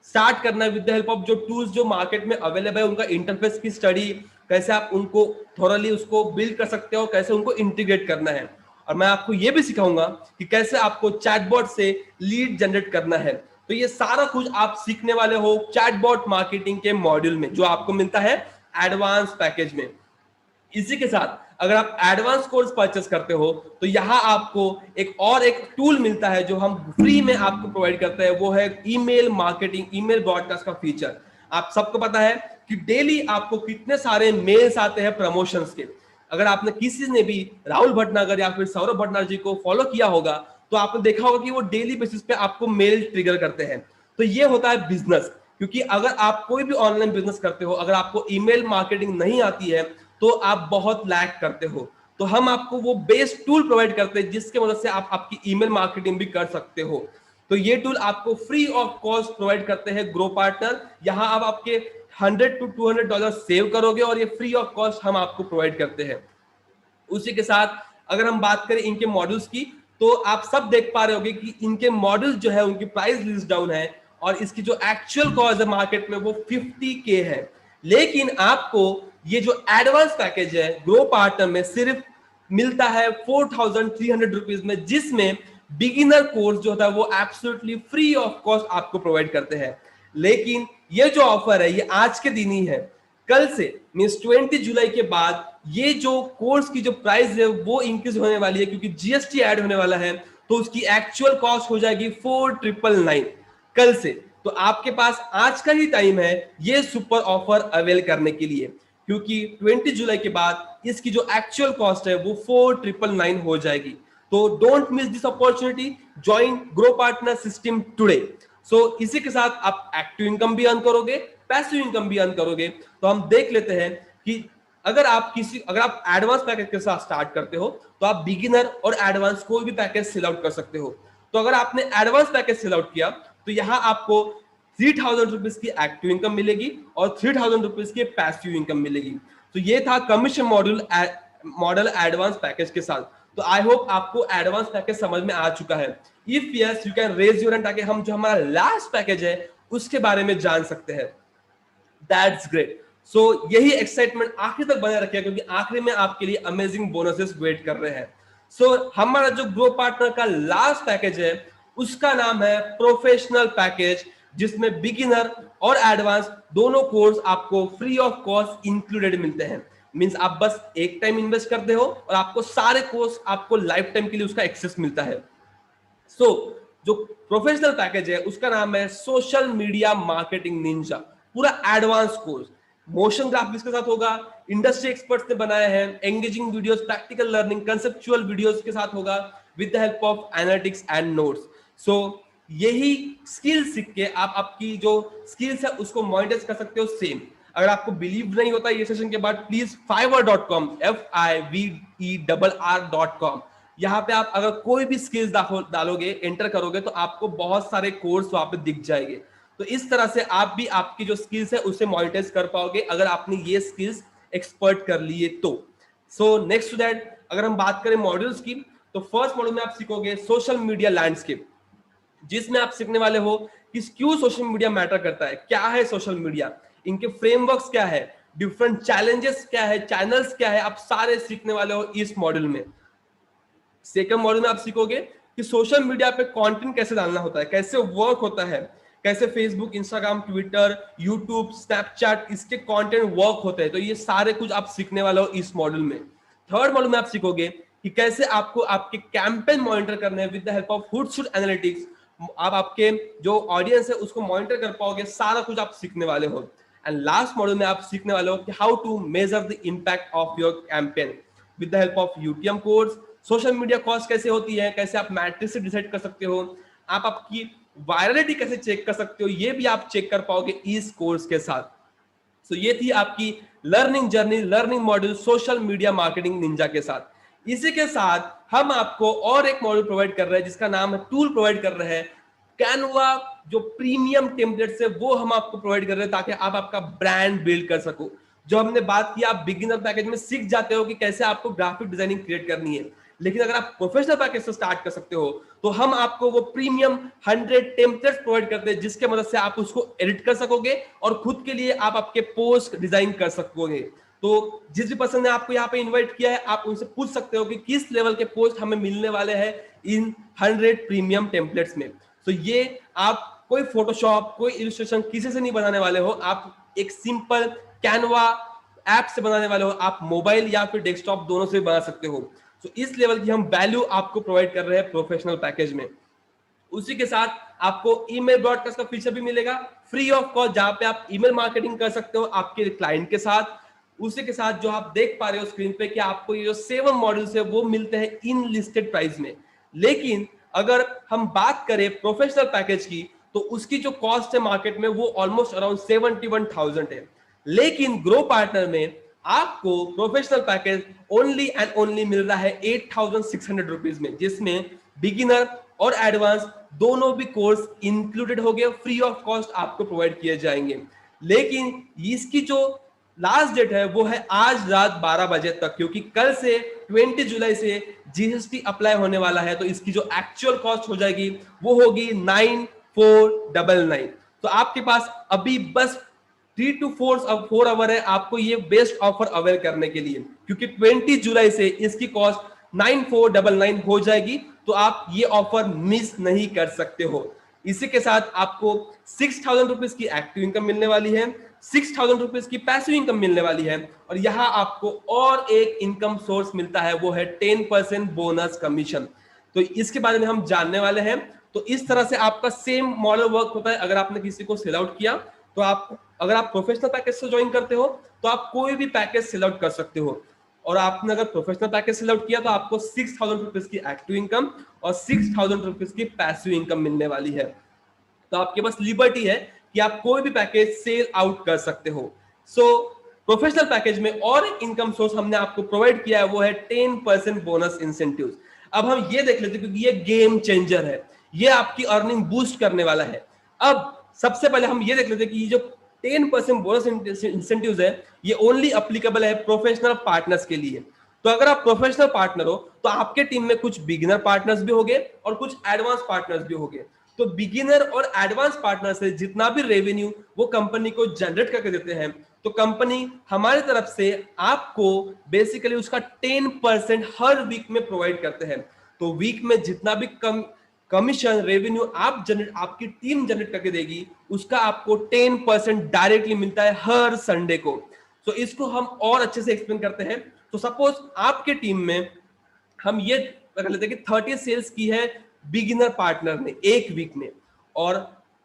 स्टार्ट करना है विद द हेल्प ऑफ जो टूल्स जो मार्केट में अवेलेबल है, उनका इंटरफेस की स्टडी, कैसे आप उनको थोरली उसको बिल्ड कर सकते हो, कैसे उनको इंटीग्रेट करना है। और मैं आपको ये भी सिखाऊंगा कि कैसे आपको चैटबॉट से लीड जनरेट करना है। तो ये सारा कुछ आप सीखने वाले हो चैटबॉट मार्केटिंग के मॉड्यूल में, जो आपको मिलता है एडवांस पैकेज में। इसी के साथ अगर आप एडवांस कोर्स परचेस करते हो तो यहाँ आपको एक टूल मिलता है जो हम फ्री में आपको प्रोवाइड करते हैं, वो है ईमेल मार्केटिंग, ईमेल ब्रॉडकास्ट का फीचर। आप सबको पता है कि डेली आपको कितने सारे मेल्स आते हैं प्रमोशंस के। अगर आपने किसी ने भी राहुल भटनागर या फिर सौरभ भटनागर जी को फॉलो किया होगा तो आपने देखा होगा कि वो डेली बेसिस पे आपको मेल ट्रिगर करते हैं। तो ये होता है बिजनेस, क्योंकि अगर आप कोई भी ऑनलाइन बिजनेस करते हो, अगर आपको ईमेल मार्केटिंग नहीं आती है तो आप बहुत लैग करते हो। तो हम आपको वो बेस टूल प्रोवाइड करते हैं जिसके मदद से आप आपकी ईमेल मार्केटिंग भी कर सकते हो। तो ये टूल आपको फ्री ऑफ कॉस्ट प्रोवाइड करते हैं ग्रो पार्टनर। यहाँ आप आपके $100 to $200 सेव करोगे और ये फ्री ऑफ कॉस्ट हम आपको प्रोवाइड करते हैं। उसी के साथ अगर हम बात करें इनके मॉडल्स की, तो आप सब देख पा रहे होंगे कि इनके मॉडल जो है उनकी प्राइस लिस्ट डाउन है, और इसकी जो एक्चुअल कॉस्ट है मार्केट में वो 50K है। लेकिन आपको ये जो एडवांस पैकेज है ग्रो पार्टनर में सिर्फ मिलता है 4300 रुपीज में, जिसमें बिगिनर कोर्स जो होता है वो एब्सोल्युटली फ्री ऑफ कॉस्ट आपको प्रोवाइड करते हैं। लेकिन ये जो ऑफर है ये आज के दिन ही है, कल से मींस 20 जुलाई के बाद ये जो कोर्स की जो प्राइस है वो इंक्रीज होने वाली है, क्योंकि जीएसटी ऐड होने वाला है। तो उसकी एक्चुअल कॉस्ट हो जाएगी 4999 कल से। तो आपके पास आज का ही टाइम है ये सुपर ऑफर अवेल करने के लिए, क्योंकि 20 जुलाई के बाद इसकी जो एक्चुअल कॉस्ट है वो 4999 हो जाएगी। तो don't miss this opportunity, join Grow Partner system today. इसी के साथ आप एक्टिव इनकम भी अर्न करोगे, पैसिव इनकम भी अर्न करोगे। तो हम देख लेते हैं कि अगर आप एडवांस पैकेज के साथ स्टार्ट करते हो तो आप बिगिनर और एडवांस कोई भी पैकेज सिल आउट कर सकते हो। तो अगर आपने एडवांस पैकेज सिल आउट किया तो यहाँ आपको 3000 रुपीज की एक्टिव इनकम मिलेगी और 3000 रुपीज की पैसिव इनकम मिलेगी। तो ये था कमीशन मॉडल एडवांस पैकेज के साथ। तो आई होप आपको एडवांस पैकेज समझ में आ चुका है। If yes you can raise your hand, ताकि हम जो हमारा लास्ट पैकेज है उसके बारे में जान सकते हैं। That's great. यही एक्साइटमेंट आखिर तक बने रखिए, क्योंकि आखिरी में आपके लिए अमेजिंग बोनसेस वेट कर रहे हैं। हमारा जो ग्रो पार्टनर का लास्ट पैकेज है उसका नाम है प्रोफेशनल पैकेज, जिसमें बिगिनर और एडवांस दोनों कोर्स आपको फ्री ऑफ कॉस्ट इंक्लूडेड मिलते हैं। मींस आप बस एक टाइम इन्वेस्ट करते हो और आपको सारे कोर्स आपको लाइफ टाइम के लिए उसका एक्सेस मिलता है। जो प्रोफेशनल पैकेज है उसका नाम है सोशल मीडिया मार्केटिंग निंजा, पूरा एडवांस कोर्स। मोशन ग्राफिक्स के साथ होगा, इंडस्ट्री एक्सपर्ट्स ने बनाए हैं, engaging videos, practical learning, conceptual videos के साथ होगा with the help of analytics and notes. So यही स्किल सीख के आप आपकी जो स्किल्स है उसको मॉनिटर कर सकते हो सेम। अगर आपको बिलीव नहीं होता ये सेशन के बाद, प्लीज fiverr.com fiverr.com, यहाँ पे आप अगर कोई भी स्किल्स डालोगे, एंटर करोगे, तो आपको बहुत सारे कोर्स वहां पे दिख जाएंगे। तो इस तरह से आप भी आपकी जो स्किल्स है उसे मॉनिटाइज कर पाओगे अगर आपने ये स्किल्स एक्सपर्ट कर लिए तो। सो नेक्स्ट टू दैट अगर हम बात करें मॉड्यूल्स की, तो फर्स्ट मॉड्यूल में आप सीखोगे सोशल मीडिया लैंडस्केप, जिसमें आप सीखने वाले हो कि क्यों सोशल मीडिया मैटर करता है, क्या है सोशल मीडिया, इनके फ्रेमवर्क्स क्या है, डिफरेंट चैलेंजेस क्या है, चैनल्स क्या है, आप सारे सीखने वाले हो इस मॉड्यूल में। सेकंड मॉड्यूल में आप सीखोगे कि सोशल मीडिया पे कंटेंट कैसे डालना होता है, कैसे वर्क होता है, कैसे Facebook, Instagram, Twitter, YouTube, Snapchat, इसके कंटेंट वर्क होते हैं। तो ये सारे कुछ आप सीखने वाले हो इस मॉड्यूल में। थर्ड मॉड्यूल में आप सीखोगे कि कैसे आपको आपके कैंपेन मॉनिटर करने हैं with the help of Hootsuite analytics. आप आपके जो ऑडियंस है उसको मॉनिटर कर पाओगे, सारा कुछ आप सीखने वाले हो। एंड लास्ट मॉड्यूल में आप सीखने वाले हो कि how to measure the impact of your campaign with the help of UTM codes, social media cost कैसे होती है, कैसे आप मैट्रिक्स से डिसाइड कर सकते हो, आप आपकी वायरलिटी कैसे चेक कर सकते हो, ये भी आप चेक कर पाओगे इस कोर्स के साथ। सो ये थी आपकी learning journey, learning module social media marketing Ninja के साथ। इसी के साथ हम आपको और एक मॉड्यूल प्रोवाइड कर रहे हैं जिसका नाम है, टूल प्रोवाइड कर रहे हैं, कैनवा जो प्रीमियम टेम्पलेट्स है वो हम आपको प्रोवाइड कर रहे हैं ताकि आप आपका ब्रांड बिल्ड कर सको। जो हमने बात की, आप बिगिनर पैकेज में सीख जाते हो कि कैसे आपको ग्राफिक डिजाइनिंग क्रिएट करनी है, लेकिन अगर आप प्रोफेशनल पैकेज से स्टार्ट कर सकते हो तो हम आपको वो प्रीमियम 100 टेम्पलेट्स प्रोवाइड करते हैं जिसके मदद से आप उसको एडिट कर सकोगे और खुद के लिए आप आपके पोस्ट डिजाइन कर सकोगे। तो जिस भी पर्सन ने आपको यहाँ पे इनवाइट किया है, आप उनसे पूछ सकते हो कि किस लेवल के पोस्ट हमें मिलने वाले हैं इन 100 प्रीमियम टेम्पलेट्स में। तो ये आप कोई फोटोशॉप, कोई इलस्ट्रेशन किसी से नहीं बनाने वाले हो, आप एक सिंपल कैनवा ऐप से बनाने वाले हो, आप मोबाइल या फिर डेस्कटॉप दोनों से बना सकते हो। तो इस लेवल की हम वैल्यू आपको प्रोवाइड कर रहे हैं प्रोफेशनल पैकेज में। उसी के साथ आपको ईमेल ब्रॉडकास्ट का फीचर भी मिलेगा फ्री ऑफ कॉस्ट, जहां पे आप ईमेल मार्केटिंग कर सकते हो आपके क्लाइंट के साथ। उसी के साथ जो आप देख पा रहे हो स्क्रीन पे कि आपको ये जो 7 मॉड्यूल्स है वो मिलते हैं इन लिस्टेड प्राइस में। लेकिन अगर हम बात करें प्रोफेशनल पैकेज की तो उसकी जो कॉस्ट है मार्केट में वो ऑलमोस्ट अराउंड 71,000 है। लेकिन ग्रो पार्टनर में आपको professional package only and only मिल रहा है 8,600 रुपीज में, जिसमें बिगिनर और एडवांस दोनों भी कोर्स इंक्लूडेड हो गए, फ्री ऑफ कॉस्ट आपको प्रोवाइड किए जाएंगे। लेकिन इसकी जो लास्ट डेट है वो है आज रात 12 बजे तक, क्योंकि कल से 20 जुलाई से जीएसटी अप्लाई होने वाला है। तो इसकी जो एक्चुअल कॉस्ट हो जाएगी वो होगी 9,499। तो आपके पास अभी बस 3 to 4 आवर है आपको ये बेस्ट ऑफर अवेल करने के लिए, क्योंकि 20 जुलाई से इसकी कॉस्ट 9,499 हो जाएगी। तो आप ये ऑफर मिस नहीं कर सकते हो। इसी के साथ आपको 6,000 रुपीज की एक्टिव इनकम मिलने वाली है, 6,000 रुपीज की पैसिव इनकम मिलने वाली है, और यहाँ आपको और एक इनकम सोर्स मिलता है, वो है 10% बोनस कमीशन। तो इसके बारे में हम जानने वाले हैं। तो इस तरह से आपका सेम मॉडल वर्क होता है। अगर आपने किसी को सेल आउट किया तो आप, अगर आप प्रोफेशनल पैकेज से ज्वाइन करते हो तो आप कोई भी पैकेज सेल आउट कर सकते हो, और आपने अगर प्रोफेशनल पैकेज सेल आउट किया तो आपको 6,000 रुपीज की एक्टिव इनकम और 6,000 रुपीज की पैसिव इनकम मिलने वाली है। तो आपके पास लिबर्टी है कि आप कोई भी पैकेज सेल आउट कर सकते हो। सो प्रोफेशनल पैकेज में और एक इनकम सोर्स हमने आपको प्रोवाइड किया है, वो है 10% बोनस इंसेंटिव्स। अब हम ये देख लेते हैं क्योंकि ये गेम चेंजर है, ये आपकी अर्निंग बूस्ट करने वाला है। अब सबसे पहले हम ये देख लेते हैं कि ये जो 10% बोनस इंसेंटिव्स है ये ओनली अप्लीकेबल है प्रोफेशनल पार्टनर्स के लिए। तो अगर आप प्रोफेशनल पार्टनर हो तो आपके टीम में कुछ बिगिनर पार्टनर्स भी होंगे और कुछ एडवांस पार्टनर्स भी होंगे। तो बिगिनर और एडवांस पार्टनर से जितना भी रेवेन्यू वो कंपनी को जनरेट करके देते हैं, तो कंपनी हमारी तरफ से आपको बेसिकली उसका 10% हर वीक में प्रोवाइड करते हैं। तो वीक में जितना भी कमीशन रेवेन्यू आप जनरेट, आपकी टीम जनरेट करके देगी, उसका आपको 10% डायरेक्टली मिलता है हर संडे को। तो इसको हम और अच्छे से एक्सप्लेन करते हैं। तो सपोज आपके टीम में हम ये कर लेते हैं कि 30 सेल्स की है बिगिनर पार्टनर ने 1 वीक में, और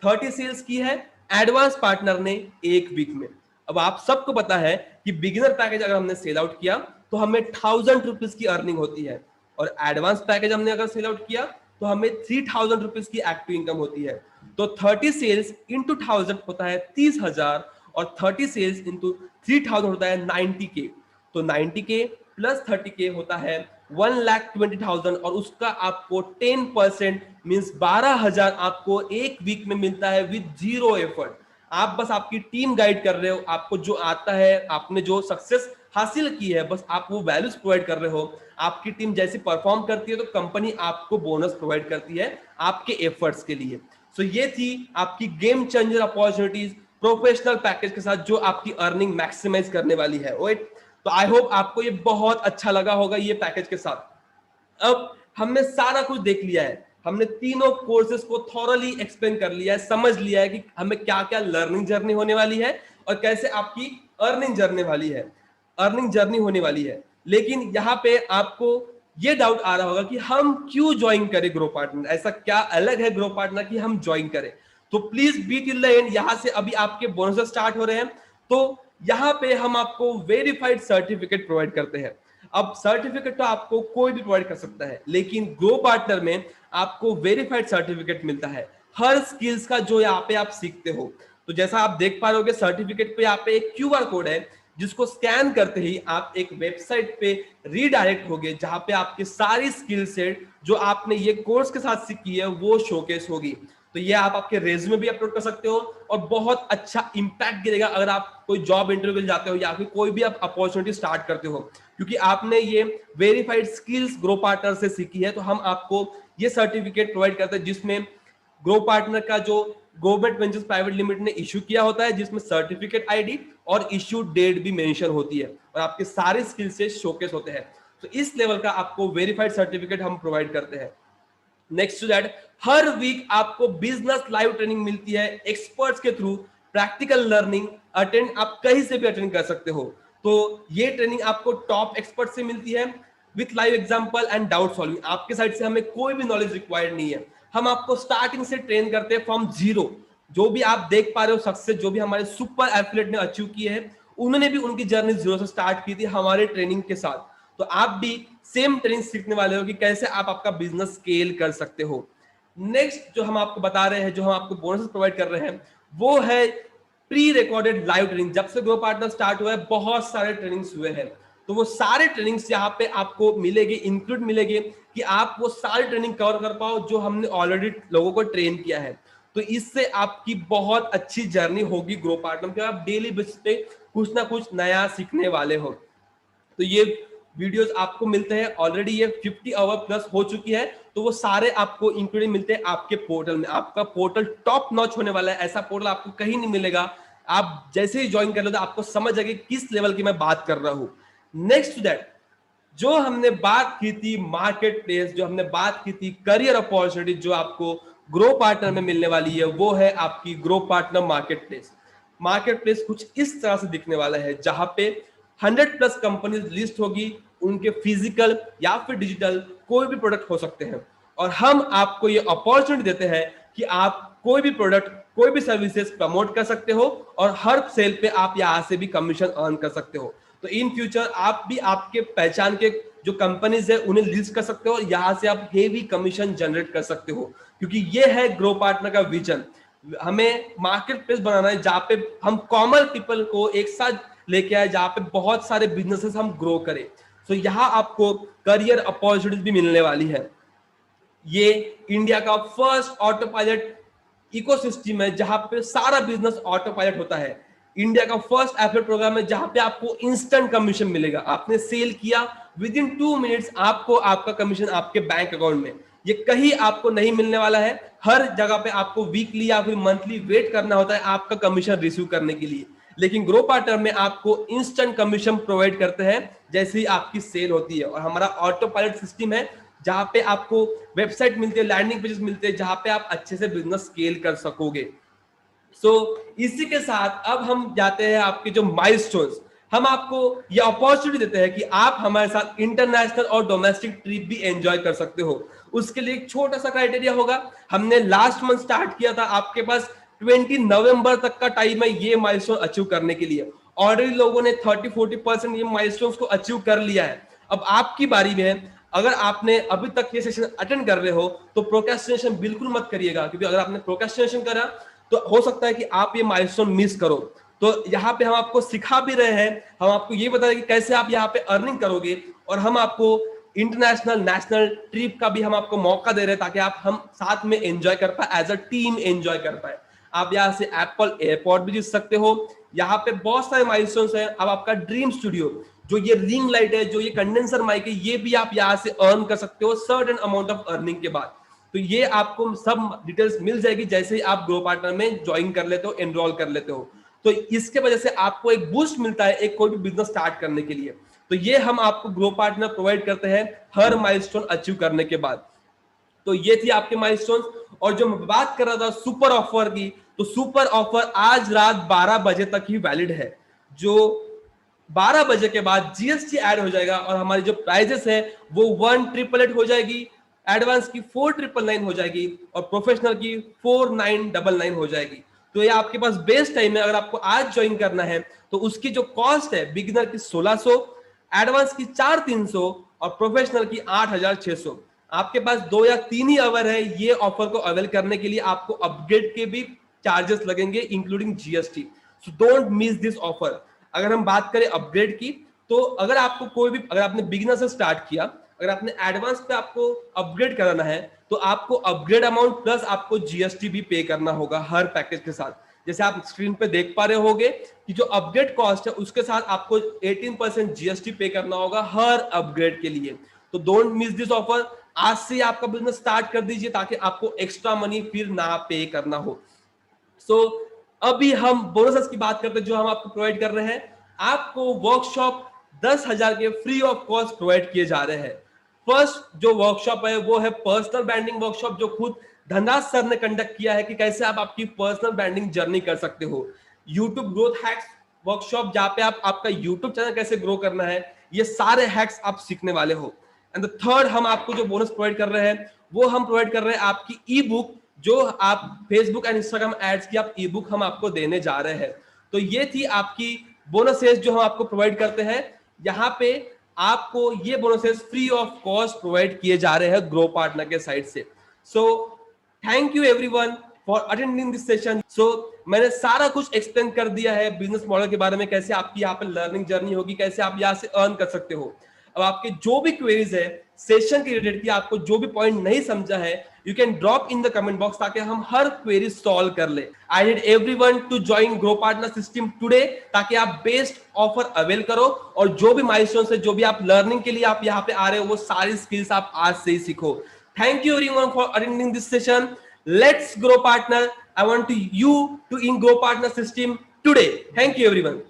30 सेल्स की है एडवांस पार्टनर ने 1 वीक में। अब आप सबको पता है कि बिगिनर पैकेज अगर हमने सेल आउट किया तो हमें 1000 रुपीज की अर्निंग होती है, और एडवांस पैकेज हमने अगर सेल आउट किया तो हमें 3000 रुपीज की एक्टिव इनकम होती है। तो 30 सेल्स इंटू 1000 होता है 30,000, और 30 सेल्स इंटू 3000 होता है 90K। तो 90K प्लस 30K होता है 1,20,000, और उसका आपको 10% मींस 12,000 आपको 1 वीक में मिलता है विद जीरो एफर्ट। आप बस आपकी टीम गाइड कर रहे हो, आपको जो आता है, आपने जो सक्सेस हासिल की है, बस आप वो वैल्यूज प्रोवाइड कर रहे हो। आपकी टीम जैसे परफॉर्म करती है तो कंपनी आपको बोनस प्रोवाइड करती है आपके एफर्ट्स के लिए। सो ये थी आपकी game changer opportunities professional package के साथ, जो आपकी अर्निंग मैक्सिमाइज करने वाली है। ओइट, तो आई होप आपको ये बहुत अच्छा लगा होगा ये पैकेज के साथ। अब हमने सारा कुछ देख लिया है, हमने तीनों कोर्सेज को थॉरली एक्सप्लेन कर लिया है, समझ लिया है कि हमें क्या क्या लर्निंग जर्नी होने वाली है और कैसे आपकी अर्निंग जर्नी होने वाली है। लेकिन यहाँ पे आपको ये डाउट आ रहा होगा कि हम क्यों ज्वाइन करें ग्रो पार्टनर, ऐसा क्या अलग है ग्रो पार्टनर कि हम ज्वाइन करें। तो please be till the end, यहां से अभी आपके बोनस स्टार्ट हो रहे हैं। तो यहाँ पे हम आपको वेरीफाइड सर्टिफिकेट प्रोवाइड करते हैं। अब सर्टिफिकेट तो आपको कोई भी प्रोवाइड कर सकता है, लेकिन ग्रो पार्टनर में आपको वेरीफाइड सर्टिफिकेट मिलता है हर स्किल्स का जो यहाँ पे आप सीखते हो। तो जैसा आप देख पा रहे होगे सर्टिफिकेट पे यहाँ पे एक क्यूआर कोड है, जिसको स्कैन करते ही आप एक वेबसाइट पे रीडायरेक्ट होगे, जहां पे आपकी सारी स्किल सेट जो आपने ये कोर्स के साथ सीखी है वो शोकेस होगी। तो ये आप आपके रेज्यूमे भी अपलोड कर सकते हो, और बहुत अच्छा इंपैक्ट गिरेगा अगर आप कोई जॉब इंटरव्यू के जाते हो या फिर कोई भी आप अपॉर्चुनिटी स्टार्ट करते हो, क्योंकि आपने ये वेरीफाइड स्किल्स ग्रो पार्टनर से सीखी है। तो हम आपको ये सर्टिफिकेट प्रोवाइड करते हैं, जिसमें ग्रो पार्टनर का जो गवर्नमेंट वेंचर्स प्राइवेट लिमिटेड ने इश्यू किया होता है, जिसमें सर्टिफिकेट आईडी और इश्यू डेट भी मेंशन होती है, और आपके सारे स्किल से शोकेस होते हैं। तो इस लेवल का आपको वेरीफाइड सर्टिफिकेट हम प्रोवाइड करते हैं। नेक्स्ट टू दैट, हर वीक आपको बिजनेस लाइव ट्रेनिंग मिलती है एक्सपर्ट्स के थ्रू, प्रैक्टिकल लर्निंग अटेंड आप कहीं से भी अटेंड कर सकते हो। तो ये ट्रेनिंग आपको टॉप एक्सपर्ट से मिलती है with live example and doubt solving. आपके साइड से हमें कोई भी नॉलेज रिक्वायर्ड नहीं है, हम आपको स्टार्टिंग से ट्रेन करते हैं फ्रॉम जीरो। जो भी आप देख पा रहे हो सक्सेस, जो भी हमारे सुपर एथलीट ने अचीव किए हैं, उन्होंने भी उनकी जर्नी जीरो से स्टार्ट की थी हमारे ट्रेनिंग के साथ। तो आप भी सेम ट्रेनिंग सीखने वाले हो कि कैसे आप आपका बिजनेस स्केल कर सकते हो। नेक्स्ट जो हम आपको बता रहे हैं, जो हम आपको बोनस प्रोवाइड कर रहे हैं, वो है प्री रिकॉर्डेड लाइव ट्रेनिंग। जब से ग्रो पार्टनर स्टार्ट हुआ है बहुत सारे ट्रेनिंग्स हुए हैं, तो वो सारे ट्रेनिंग्स यहाँ पे आपको मिलेगी, इंक्लूड मिलेंगे कि आप वो सारी ट्रेनिंग कवर कर पाओ जो हमने ऑलरेडी लोगों को ट्रेन किया है। तो इससे आपकी बहुत अच्छी जर्नी होगी ग्रो पार्टनर पे, आप डेली बेसिस पे कुछ ना कुछ नया सीखने वाले हो। तो ये वीडियोस आपको मिलते हैं ऑलरेडी, ये 50 आवर प्लस हो चुकी है, तो वो सारे आपको इंक्लूडिंग मिलते हैं आपके पोर्टल में। आपका पोर्टल टॉप नॉच होने वाला है, ऐसा पोर्टल आपको कहीं नहीं मिलेगा। आप जैसे ही ज्वाइन कर लो तो आपको समझ आएगी किस लेवल की मैं बात कर रहा हूं। नेक्स्ट टू दैट, जो हमने बात की थी मार्केट प्लेस, जो हमने बात की थी करियर अपॉर्चुनिटी जो आपको ग्रो पार्टनर में मिलने वाली है, वो है आपकी grow partner market place. Market place कुछ इस तरह से दिखने वाला है, जहां पे 100+ कंपनीज लिस्ट होगी, उनके फिजिकल या फिर डिजिटल कोई भी प्रोडक्ट हो सकते हैं, और हम आपको ये अपॉर्चुनिटी देते हैं कि आप कोई भी प्रोडक्ट, कोई भी सर्विसेज प्रमोट कर सकते हो, और हर सेल पे आप यहां से भी कमीशन अर्न कर सकते हो। तो इन फ्यूचर आप भी आपके पहचान के जो कंपनीज है उन्हें लिस्ट कर सकते हो, और यहां से आप हेवी कमीशन जनरेट कर सकते हो, क्योंकि ये है ग्रो पार्टनर का विजन। हमें मार्केट प्लेस बनाना है जहां पे हम कॉमन पीपल को एक साथ लेके आए, जहां पे बहुत सारे बिजनेसेस हम ग्रो करें। तो यहाँ आपको करियर अपॉर्चुनिटीज भी मिलने वाली है। ये इंडिया का फर्स्ट ऑटो पायलट इकोसिस्टम है, जहां पे सारा बिजनेस ऑटो पायलट होता है। इंडिया का फर्स्ट एफिलिएट प्रोग्राम है, जहां पे आपको इंस्टेंट कमीशन मिलेगा। आपने सेल किया, विद इन 2 मिनट्स आपको आपका कमीशन आपके बैंक अकाउंट में। ये कहीं आपको नहीं मिलने वाला है, हर जगह पे आपको वीकली या फिर मंथली वेट करना होता है आपका कमीशन रिसीव करने के लिए। लेकिन ग्रो पार्टनर में आपको इंस्टेंट कमीशन प्रोवाइड करते हैं जैसे ही आपकी सेल होती है, और हमारा ऑटो पायलट सिस्टम है जहां पे आपको वेबसाइट मिलती है, लैंडिंग पेजेस मिलते हैं, जहां पे आप अच्छे से बिजनेस स्केल कर सकोगे। सो इसी के साथ अब हम जाते हैं आपके जो माइलस्टोन्स। हम आपको ये अपॉर्चुनिटी देते हैं कि आप हमारे साथ इंटरनेशनल और डोमेस्टिक ट्रिप भी एंजॉय कर सकते हो। उसके लिए एक छोटा सा क्राइटेरिया होगा। हमने लास्ट मंथ स्टार्ट किया था, आपके पास 20 नवंबर तक का टाइम है ये माइलस्टोन अचीव करने के लिए। ऑलरेडी लोगों ने 30-40% ये माइलस्टोन्स को अचीव कर लिया है। अब आपकी बारी में है। अगर आपने अभी तक ये सेशन अटेंड कर रहे हो तो प्रोक्रेस्टिनेशन बिल्कुल मत करिएगा, क्योंकि अगर आपने प्रोक्रेस्टिनेशन करा तो हो सकता है कि आप ये माइलस्टोन मिस करो। तो यहाँ पे हम आपको सिखा भी रहे हैं, हम आपको ये बता रहे हैं कि कैसे आप यहाँ पे अर्निंग करोगे, और हम आपको इंटरनेशनल नेशनल ट्रिप का भी हम आपको मौका दे रहे हैं ताकि आप हम साथ में एंजॉय कर पाए, एज अ टीम एंजॉय कर पाए। आप यहाँ से एप्पल एयरपोर्ट भी जीत सकते हो। यहाँ पे बहुत सारे माइलस्टोन्स हैं। अब आपका ड्रीम स्टूडियो, जो ये रिंग लाइट है, जो ये कंडेंसर माइक है, ये भी आप यहाँ से अर्न कर सकते हो सर्टेन अमाउंट ऑफ अर्निंग के बाद। तो ये आपको सब डिटेल्स मिल जाएगी जैसे ही आप ग्रो पार्टनर में ज्वाइन कर लेते हो, एनरोल कर लेते हो। तो इसके वजह से आपको एक बूस्ट मिलता है एक कोई भी बिजनेस स्टार्ट करने के लिए। तो ये हम आपको ग्रो पार्टनर प्रोवाइड करते हैं हर माइलस्टोन अचीव करने के बाद। तो ये थी आपके माइलस्टोन्स। और जो मैं बात कर रहा था सुपर ऑफर की, तो सुपर ऑफर आज रात 12 बजे तक ही वैलिड है। जो 12 बजे के बाद जीएसटी ऐड हो जाएगा और हमारी जो प्राइजेस है वो 1888 हो जाएगी, एडवांस की 4999 हो जाएगी और प्रोफेशनल की 4999 हो जाएगी। तो ये आपके पास बेस्ट टाइम है। अगर आपको आज ज्वाइन करना है तो उसकी जो कॉस्ट है, बिगिनर की 1600, एडवांस की 4300 और प्रोफेशनल की 8600। आपके पास 2 या 3 ही आवर है ये ऑफर को अवेल करने के लिए। आपको अपग्रेड के भी चार्जेस लगेंगे including GST. So don't miss this offer. अगर हम बात करें अपग्रेड की, तो अगर आपको कोई भी, अगर आपने बिगिनर से स्टार्ट किया, अगर आपने एडवांस पे आपको अपग्रेड कराना है तो आपको अपग्रेड अमाउंट प्लस आपको जीएसटी भी पे करना होगा हर पैकेज के साथ। जैसे आप स्क्रीन पे देख पा रहे होगे कि जो अपग्रेड कॉस्ट है उसके साथ आपको 18% जीएसटी पे करना होगा हर अपग्रेड के लिए। तो डोंट मिस दिस ऑफर। आज से आपका बिजनेस स्टार्ट कर दीजिए ताकि आपको एक्स्ट्रा मनी फिर ना पे करना हो। सो अभी हम बोनसेस की बात करते हैं जो हम आपको प्रोवाइड कर रहे हैं। आपको वर्कशॉप 10,000 के फ्री ऑफ कॉस्ट प्रोवाइड किए जा रहे हैं। फर्स्ट जो वर्कशॉप है वो है पर्सनल ब्रांडिंग वर्कशॉप, जो खुद धनराज सर ने कंडक्ट किया है कि कैसे आप आपकी पर्सनल ब्रांडिंग जर्नी कर सकते हो। यूट्यूब ग्रोथ हैक्स वर्कशॉप, जहां पे आप आपका यूट्यूब चैनल कैसे ग्रो करना है, ये सारे हैक्स आप सीखने वाले हो। एंड द थर्ड हम आपको जो बोनस प्रोवाइड कर रहे हैं वो हम प्रोवाइड कर रहे हैं आपकी ई बुक, जो आप फेसबुक एंड इंस्टाग्राम एड्स की आप ई बुक हम आपको देने जा रहे हैं। तो ये थी आपकी बोनसेस जो हम आपको प्रोवाइड करते हैं। यहाँ पे आपको ये bonuses free of cost provide किए जा रहे हैं ग्रो पार्टनर के साइड से। So thank you everyone for attending this session. So मैंने सारा कुछ एक्सप्लेन कर दिया है बिजनेस मॉडल के बारे में, कैसे आपकी यहाँ पे लर्निंग जर्नी होगी, कैसे आप यहाँ से अर्न कर सकते हो। अब आपके जो भी क्वेरीज है सेशन के रिलेटेड की, आपको जो भी पॉइंट नहीं समझा है, you can drop in the comment box ताकि हम हर क्वेरी सॉल्व कर ले। I need everyone to join Grow Partner system today ताकि आप बेस्ट ऑफर अवेल करो और जो भी माइलस्टोन है, जो भी आप लर्निंग के लिए आप यहाँ पे आ रहे हो, वो सारी स्किल्स आप आज से ही सीखो। Thank you everyone for attending this session. Let's Grow Partner. I want you to in Grow Partner system today. Thank you everyone.